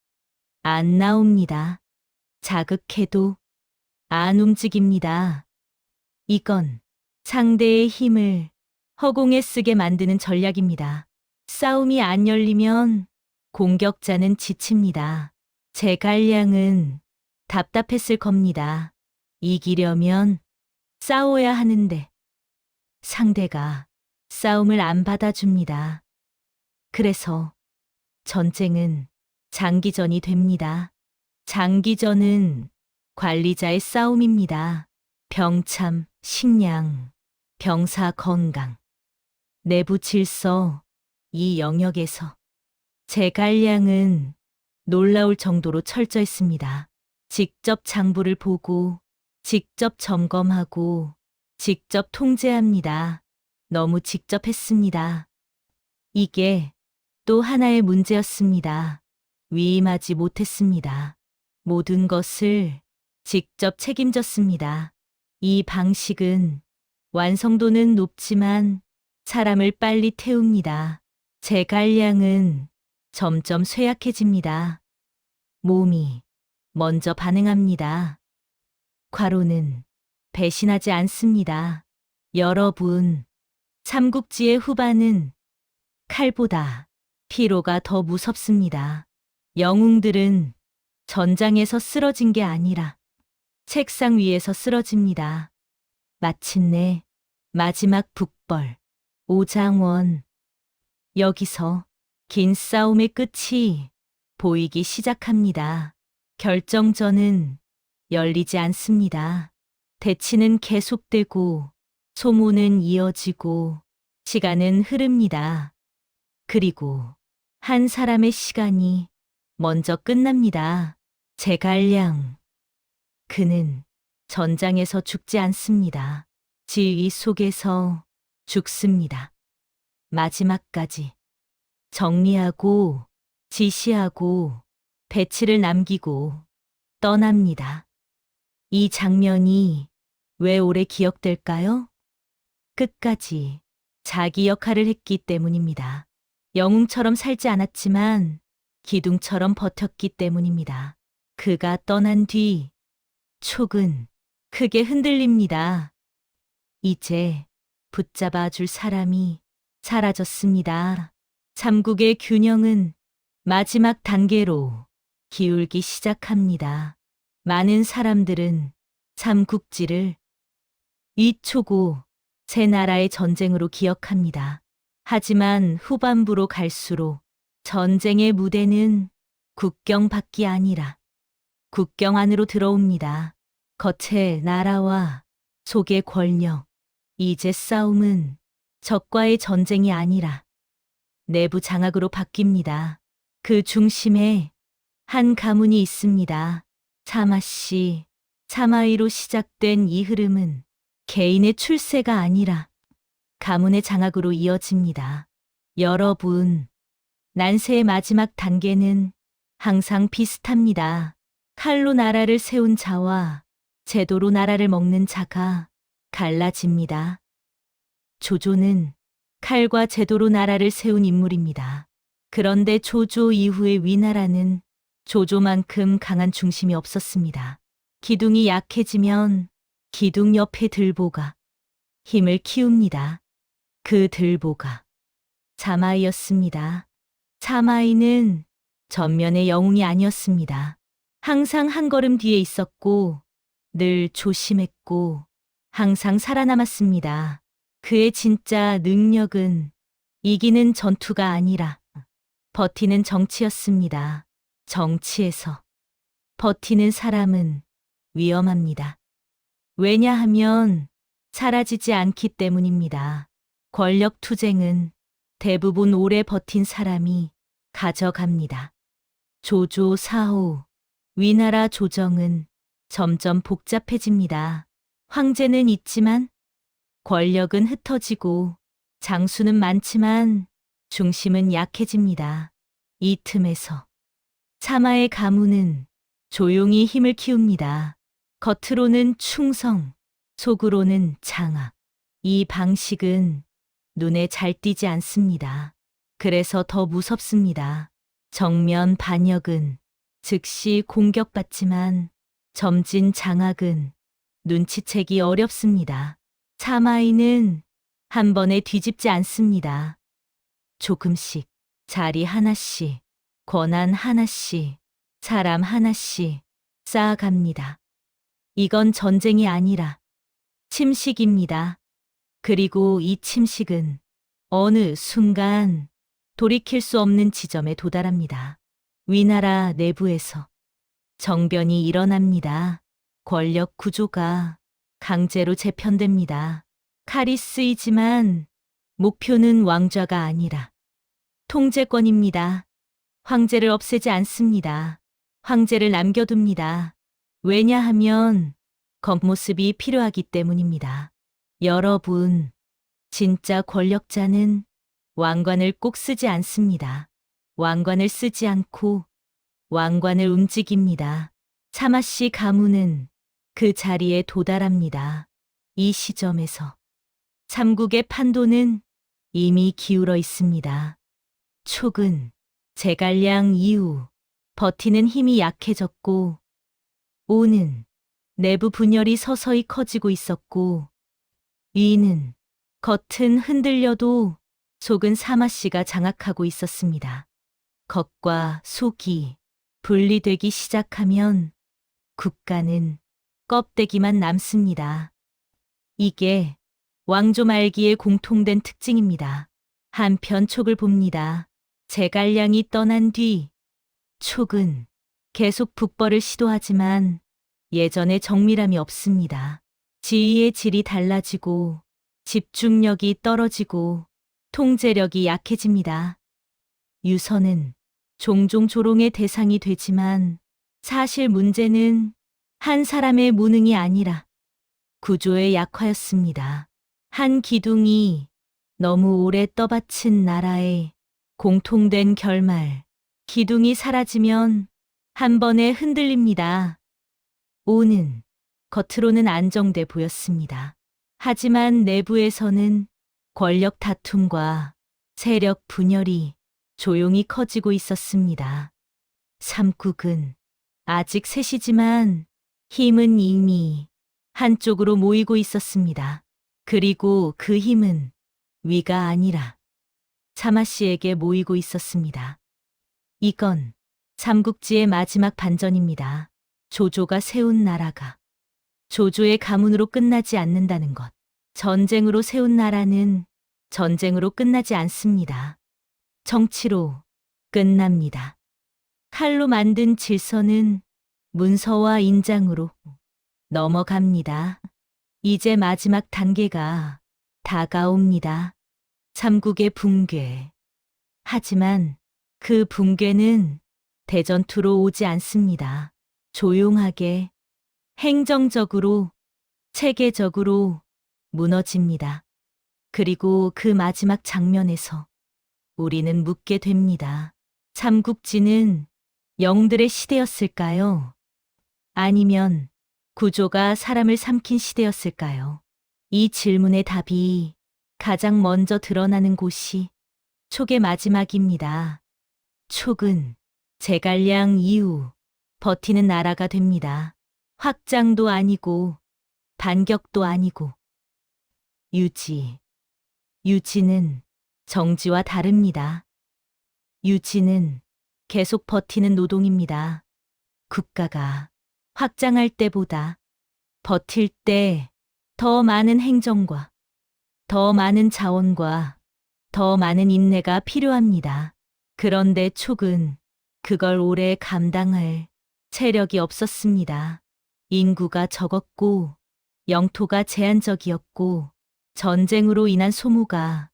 안 나옵니다. 자극해도 안 움직입니다. 이건 상대의 힘을 허공에 쓰게 만드는 전략입니다. 싸움이 안 열리면 공격자는 지칩니다. 제갈량은 답답했을 겁니다. 이기려면 싸워야 하는데 상대가 싸움을 안 받아줍니다. 그래서 전쟁은 장기전이 됩니다. 장기전은 관리자의 싸움입니다. 병참, 식량, 병사 건강, 내부 질서, 이 영역에서 제갈량은 놀라울 정도로 철저했습니다. 직접 장부를 보고, 직접 점검하고, 직접 통제합니다. 너무 직접 했습니다. 이게 또 하나의 문제였습니다. 위임하지 못했습니다. 모든 것을 직접 책임졌습니다. 이 방식은 완성도는 높지만 사람을 빨리 태웁니다. 제갈량은 점점 쇠약해집니다. 몸이 먼저 반응합니다. 과로는 배신하지 않습니다. 여러분, 삼국지의 후반은 칼보다 피로가 더 무섭습니다. 영웅들은 전장에서 쓰러진 게 아니라 책상 위에서 쓰러집니다. 마침내 마지막 북벌, 오장원. 여기서 긴 싸움의 끝이 보이기 시작합니다. 결정전은 열리지 않습니다. 대치는 계속되고 소모는 이어지고 시간은 흐릅니다. 그리고 한 사람의 시간이 먼저 끝납니다. 제갈량. 그는 전장에서 죽지 않습니다. 지휘 속에서 죽습니다. 마지막까지 정리하고 지시하고 배치를 남기고 떠납니다. 이 장면이 왜 오래 기억될까요? 끝까지 자기 역할을 했기 때문입니다. 영웅처럼 살지 않았지만 기둥처럼 버텼기 때문입니다. 그가 떠난 뒤 촉은 크게 흔들립니다. 이제 붙잡아 줄 사람이 사라졌습니다. 삼국의 균형은 마지막 단계로 기울기 시작합니다. 많은 사람들은 삼국지를 이초고 세 나라의 전쟁으로 기억합니다. 하지만 후반부로 갈수록 전쟁의 무대는 국경 밖이 아니라 국경 안으로 들어옵니다. 겉의 나라와 속의 권력. 이제 싸움은 적과의 전쟁이 아니라 내부 장악으로 바뀝니다. 그 중심에 한 가문이 있습니다. 참아씨, 참아이로 시작된 이 흐름은 개인의 출세가 아니라 가문의 장악으로 이어집니다. 여러분, 난세의 마지막 단계는 항상 비슷합니다. 칼로 나라를 세운 자와 제도로 나라를 먹는 자가 갈라집니다. 조조는 칼과 제도로 나라를 세운 인물입니다. 그런데 조조 이후의 위나라는 조조만큼 강한 중심이 없었습니다. 기둥이 약해지면 기둥 옆의 들보가 힘을 키웁니다. 그 들보가 참아이였습니다. 참아이는 전면의 영웅이 아니었습니다. 항상 한 걸음 뒤에 있었고, 늘 조심했고, 항상 살아남았습니다. 그의 진짜 능력은 이기는 전투가 아니라 버티는 정치였습니다. 정치에서 버티는 사람은 위험합니다. 왜냐하면 사라지지 않기 때문입니다. 권력 투쟁은 대부분 오래 버틴 사람이 가져갑니다. 조조 4호, 위나라 조정은 점점 복잡해집니다. 황제는 있지만 권력은 흩어지고 장수는 많지만 중심은 약해집니다. 이 틈에서 차마의 가문은 조용히 힘을 키웁니다. 겉으로는 충성, 속으로는 장악. 이 방식은 눈에 잘 띄지 않습니다. 그래서 더 무섭습니다. 정면 반역은 즉시 공격받지만 점진 장악은 눈치채기 어렵습니다. 차마이는 한 번에 뒤집지 않습니다. 조금씩, 자리 하나씩, 권한 하나씩, 사람 하나씩 쌓아갑니다. 이건 전쟁이 아니라 침식입니다. 그리고 이 침식은 어느 순간 돌이킬 수 없는 지점에 도달합니다. 위나라 내부에서 정변이 일어납니다. 권력 구조가 강제로 재편됩니다. 칼이 쓰이지만 목표는 왕좌가 아니라 통제권입니다. 황제를 없애지 않습니다. 황제를 남겨둡니다. 왜냐하면 겉모습이 필요하기 때문입니다. 여러분, 진짜 권력자는 왕관을 꼭 쓰지 않습니다. 왕관을 쓰지 않고 왕관을 움직입니다. 차마씨 가문은 그 자리에 도달합니다. 이 시점에서 삼국의 판도는 이미 기울어 있습니다. 촉은 제갈량 이후 버티는 힘이 약해졌고, 오는 내부 분열이 서서히 커지고 있었고, 위는 겉은 흔들려도 속은 사마씨가 장악하고 있었습니다. 겉과 속이 분리되기 시작하면 국가는 껍데기만 남습니다. 이게 왕조 말기의 공통된 특징입니다. 한편 촉을 봅니다. 제갈량이 떠난 뒤 촉은 계속 북벌을 시도하지만 예전의 정밀함이 없습니다. 지휘의 질이 달라지고 집중력이 떨어지고 통제력이 약해집니다. 유서는 종종 조롱의 대상이 되지만 사실 문제는 한 사람의 무능이 아니라 구조의 약화였습니다. 한 기둥이 너무 오래 떠받친 나라의 공통된 결말, 기둥이 사라지면 한 번에 흔들립니다. 오는 겉으로는 안정돼 보였습니다. 하지만 내부에서는 권력 다툼과 세력 분열이 조용히 커지고 있었습니다. 삼국은 아직 셋이지만 힘은 이미 한쪽으로 모이고 있었습니다. 그리고 그 힘은 위가 아니라 차마씨에게 모이고 있었습니다. 이건 삼국지의 마지막 반전입니다. 조조가 세운 나라가 조조의 가문으로 끝나지 않는다는 것. 전쟁으로 세운 나라는 전쟁으로 끝나지 않습니다. 정치로 끝납니다. 칼로 만든 질서는 문서와 인장으로 넘어갑니다. 이제 마지막 단계가 다가옵니다. 삼국의 붕괴. 하지만 그 붕괴는 대전투로 오지 않습니다. 조용하게, 행정적으로, 체계적으로 무너집니다. 그리고 그 마지막 장면에서 우리는 묻게 됩니다. 삼국지는 영웅들의 시대였을까요? 아니면 구조가 사람을 삼킨 시대였을까요? 이 질문의 답이 가장 먼저 드러나는 곳이 촉의 마지막입니다. 촉은 제갈량 이후 버티는 나라가 됩니다. 확장도 아니고 반격도 아니고 유지는 정지와 다릅니다. 유지는 계속 버티는 노동입니다. 국가가 확장할 때보다 버틸 때 더 많은 행정과 더 많은 자원과 더 많은 인내가 필요합니다. 그런데 촉은 그걸 오래 감당할 체력이 없었습니다. 인구가 적었고 영토가 제한적이었고 전쟁으로 인한 소모가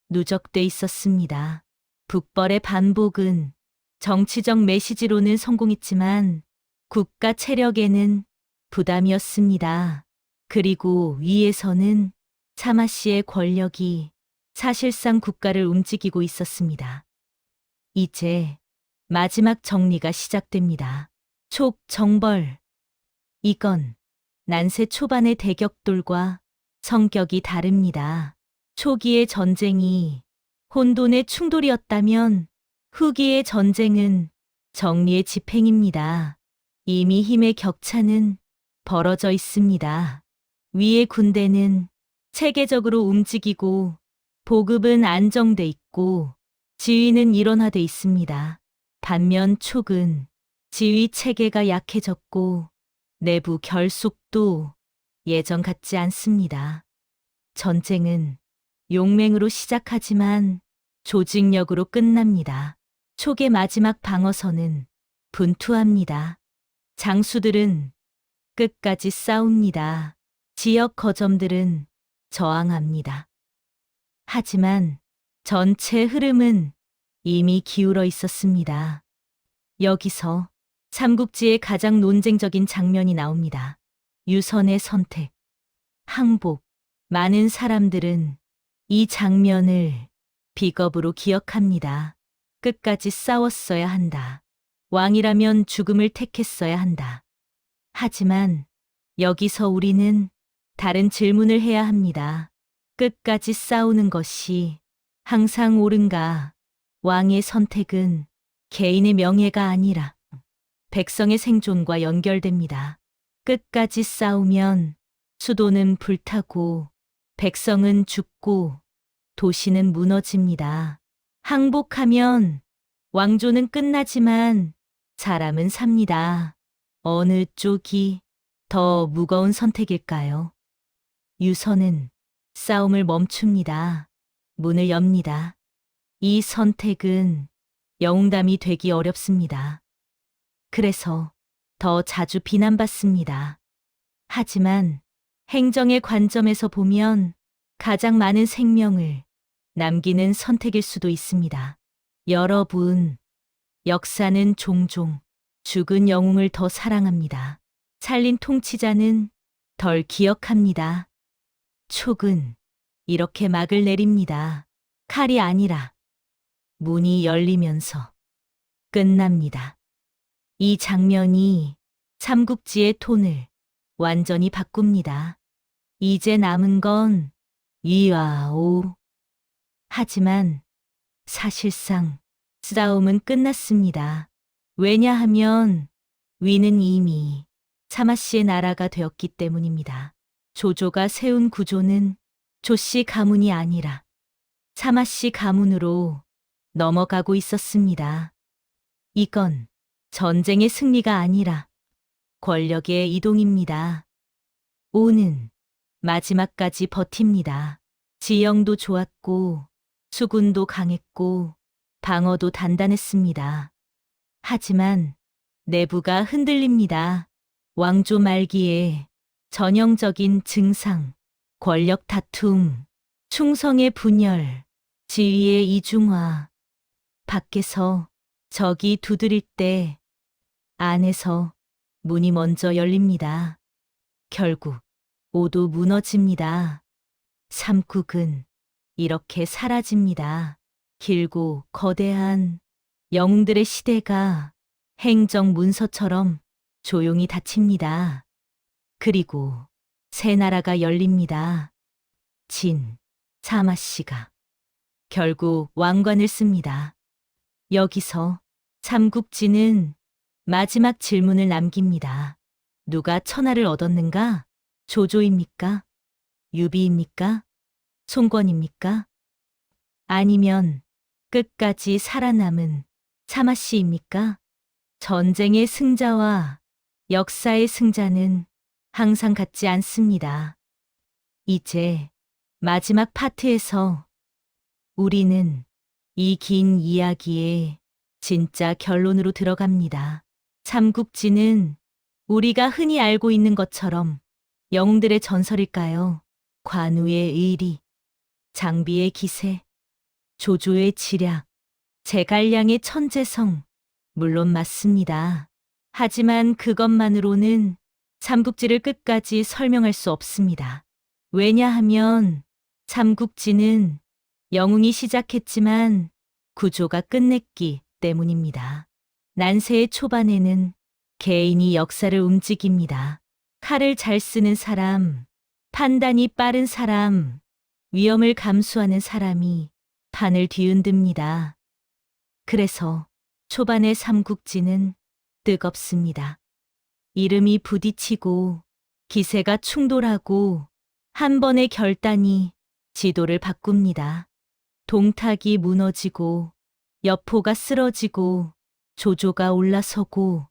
누적돼 있었습니다. 북벌의 반복은 정치적 메시지로는 성공했지만 국가 체력에는 부담이었습니다. 그리고 위에서는 차마 씨의 권력이 사실상 국가를 움직이고 있었습니다. 이제 마지막 정리가 시작됩니다. 촉 정벌. 이건 난세 초반의 대격돌과 성격이 다릅니다. 초기의 전쟁이 혼돈의 충돌이었다면 후기의 전쟁은 정리의 집행입니다. 이미 힘의 격차는 벌어져 있습니다. 위의 군대는 체계적으로 움직이고 보급은 안정돼 있고 지휘는 일원화돼 있습니다. 반면 촉은 지휘 체계가 약해졌고 내부 결속도 예전 같지 않습니다. 전쟁은 용맹으로 시작하지만 조직력으로 끝납니다. 촉의 마지막 방어선은 분투합니다. 장수들은 끝까지 싸웁니다. 지역 거점들은 저항합니다. 하지만 전체 흐름은 이미 기울어 있었습니다. 여기서 삼국지의 가장 논쟁적인 장면이 나옵니다. 유선의 선택, 항복. 많은 사람들은 이 장면을 비겁으로 기억합니다. 끝까지 싸웠어야 한다. 왕이라면 죽음을 택했어야 한다. 하지만 여기서 우리는 다른 질문을 해야 합니다. 끝까지 싸우는 것이 항상 옳은가? 왕의 선택은 개인의 명예가 아니라 백성의 생존과 연결됩니다. 끝까지 싸우면 수도는 불타고 백성은 죽고 도시는 무너집니다. 항복하면 왕조는 끝나지만 사람은 삽니다. 어느 쪽이 더 무거운 선택일까요? 유선은 싸움을 멈춥니다. 문을 엽니다. 이 선택은 영웅담이 되기 어렵습니다. 그래서 더 자주 비난받습니다. 하지만 행정의 관점에서 보면 가장 많은 생명을 남기는 선택일 수도 있습니다. 여러분, 역사는 종종 죽은 영웅을 더 사랑합니다. 살린 통치자는 덜 기억합니다. 촉은 이렇게 막을 내립니다. 칼이 아니라 문이 열리면서 끝납니다. 이 장면이 삼국지의 톤을 완전히 바꿉니다. 이제 남은 건 위와 오. 하지만 사실상 싸움은 끝났습니다. 왜냐하면 위는 이미 차마씨의 나라가 되었기 때문입니다. 조조가 세운 구조는 조씨 가문이 아니라 차마씨 가문으로 넘어가고 있었습니다. 이건 전쟁의 승리가 아니라 권력의 이동입니다. 오는 마지막까지 버팁니다. 지형도 좋았고 수군도 강했고 방어도 단단했습니다. 하지만 내부가 흔들립니다. 왕조 말기에 전형적인 증상, 권력 다툼, 충성의 분열, 지위의 이중화. 밖에서 적이 두드릴 때 안에서 문이 먼저 열립니다. 결국 오도 무너집니다. 삼국은 이렇게 사라집니다. 길고 거대한 영웅들의 시대가 행정 문서처럼 조용히 닫힙니다. 그리고 새 나라가 열립니다. 진, 차마씨가 결국 왕관을 씁니다. 여기서 삼국지는 마지막 질문을 남깁니다. 누가 천하를 얻었는가? 조조입니까? 유비입니까? 송권입니까? 아니면 끝까지 살아남은 차마씨입니까? 전쟁의 승자와 역사의 승자는 항상 같지 않습니다. 이제 마지막 파트에서 우리는 이 긴 이야기의 진짜 결론으로 들어갑니다. 삼국지는 우리가 흔히 알고 있는 것처럼 영웅들의 전설일까요? 관우의 의리, 장비의 기세, 조조의 지략, 제갈량의 천재성, 물론 맞습니다. 하지만 그것만으로는 삼국지를 끝까지 설명할 수 없습니다. 왜냐하면 삼국지는 영웅이 시작했지만 구조가 끝냈기 때문입니다. 난세의 초반에는 개인이 역사를 움직입니다. 칼을 잘 쓰는 사람, 판단이 빠른 사람, 위험을 감수하는 사람이 판을 뒤흔듭니다. 그래서 초반의 삼국지는 뜨겁습니다. 이름이 부딪히고 기세가 충돌하고 한 번의 결단이 지도를 바꿉니다. 동탁이 무너지고 여포가 쓰러지고 조조가 올라서고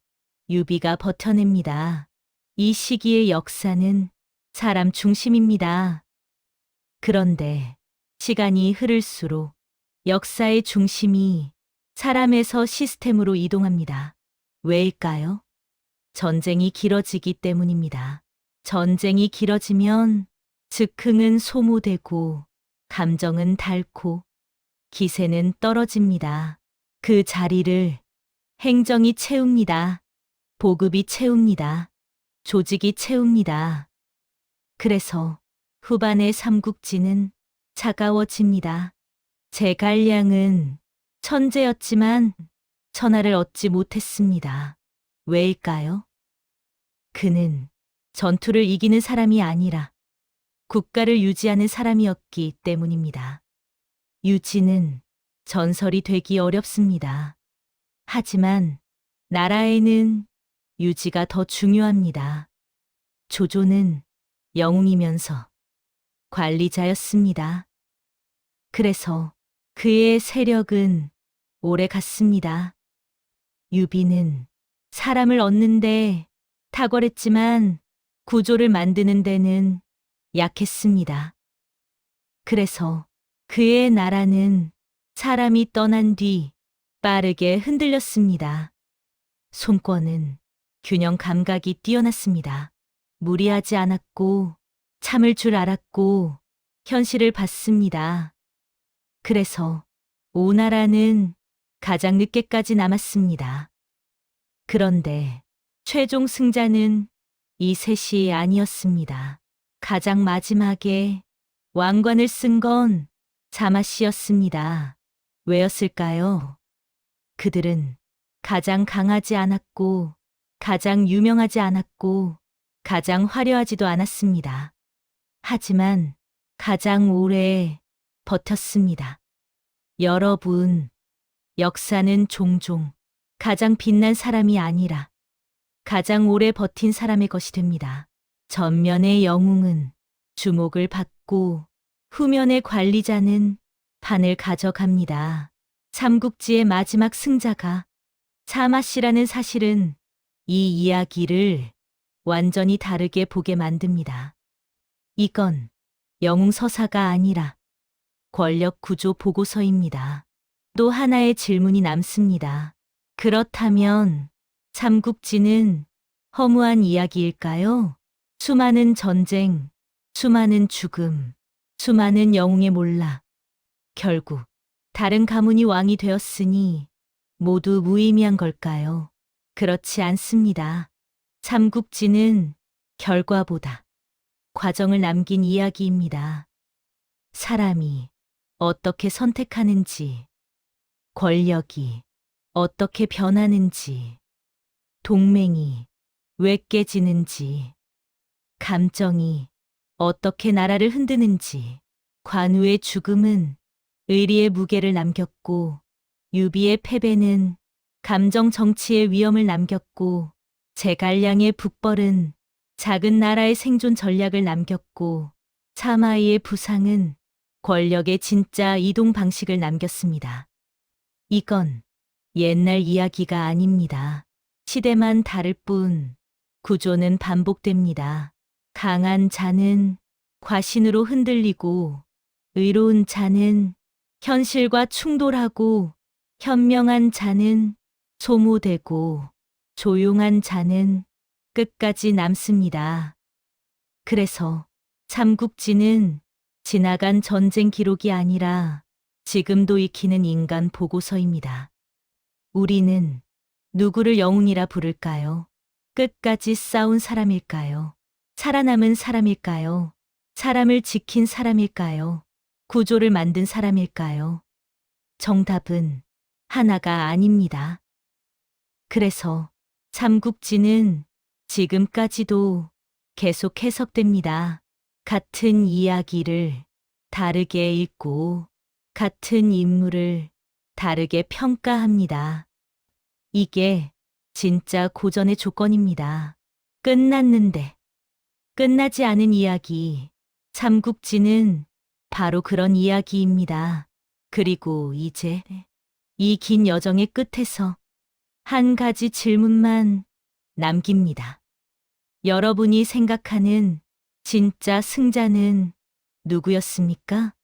유비가 버텨냅니다. 이 시기의 역사는 사람 중심입니다. 그런데 시간이 흐를수록 역사의 중심이 사람에서 시스템으로 이동합니다. 왜일까요? 전쟁이 길어지기 때문입니다. 전쟁이 길어지면 즉흥은 소모되고 감정은 닳고 기세는 떨어집니다. 그 자리를 행정이 채웁니다. 보급이 채웁니다. 조직이 채웁니다. 그래서 후반의 삼국지는 차가워집니다. 제갈량은 천재였지만 천하를 얻지 못했습니다. 왜일까요? 그는 전투를 이기는 사람이 아니라 국가를 유지하는 사람이었기 때문입니다. 유지는 전설이 되기 어렵습니다. 하지만 나라에는 유지가 더 중요합니다. 조조는 영웅이면서 관리자였습니다. 그래서 그의 세력은 오래 갔습니다. 유비는 사람을 얻는데 탁월했지만 구조를 만드는 데는 약했습니다. 그래서 그의 나라는 사람이 떠난 뒤 빠르게 흔들렸습니다. 손권은 균형 감각이 뛰어났습니다. 무리하지 않았고 참을 줄 알았고 현실을 봤습니다. 그래서 오나라는 가장 늦게까지 남았습니다. 그런데 최종 승자는 이 셋이 아니었습니다. 가장 마지막에 왕관을 쓴 건 자마씨였습니다. 왜였을까요? 그들은 가장 강하지 않았고, 가장 유명하지 않았고, 가장 화려하지도 않았습니다. 하지만 가장 오래 버텼습니다. 여러분, 역사는 종종 가장 빛난 사람이 아니라 가장 오래 버틴 사람의 것이 됩니다. 전면의 영웅은 주목을 받고 후면의 관리자는 판을 가져갑니다. 삼국지의 마지막 승자가 자마씨라는 사실은 이 이야기를 완전히 다르게 보게 만듭니다. 이건 영웅 서사가 아니라 권력 구조 보고서입니다. 또 하나의 질문이 남습니다. 그렇다면 삼국지는 허무한 이야기일까요? 수많은 전쟁, 수많은 죽음, 수많은 영웅의 몰락. 결국 다른 가문이 왕이 되었으니 모두 무의미한 걸까요? 그렇지 않습니다. 삼국지는 결과보다 과정을 남긴 이야기입니다. 사람이 어떻게 선택하는지, 권력이 어떻게 변하는지, 동맹이 왜 깨지는지, 감정이 어떻게 나라를 흔드는지, 관우의 죽음은 의리의 무게를 남겼고, 유비의 패배는 감정 정치의 위험을 남겼고, 제갈량의 북벌은 작은 나라의 생존 전략을 남겼고, 차마이의 부상은 권력의 진짜 이동 방식을 남겼습니다. 이건 옛날 이야기가 아닙니다. 시대만 다를 뿐 구조는 반복됩니다. 강한 자는 과신으로 흔들리고, 의로운 자는 현실과 충돌하고, 현명한 자는 소모되고, 조용한 자는 끝까지 남습니다. 그래서 삼국지는 지나간 전쟁 기록이 아니라 지금도 익히는 인간 보고서입니다. 우리는 누구를 영웅이라 부를까요? 끝까지 싸운 사람일까요? 살아남은 사람일까요? 사람을 지킨 사람일까요? 구조를 만든 사람일까요? 정답은 하나가 아닙니다. 그래서 삼국지는 지금까지도 계속 해석됩니다. 같은 이야기를 다르게 읽고 같은 인물을 다르게 평가합니다. 이게 진짜 고전의 조건입니다. 끝났는데 끝나지 않은 이야기. 삼국지는 바로 그런 이야기입니다. 그리고 이제 이 긴 여정의 끝에서 한 가지 질문만 남깁니다. 여러분이 생각하는 진짜 승자는 누구였습니까?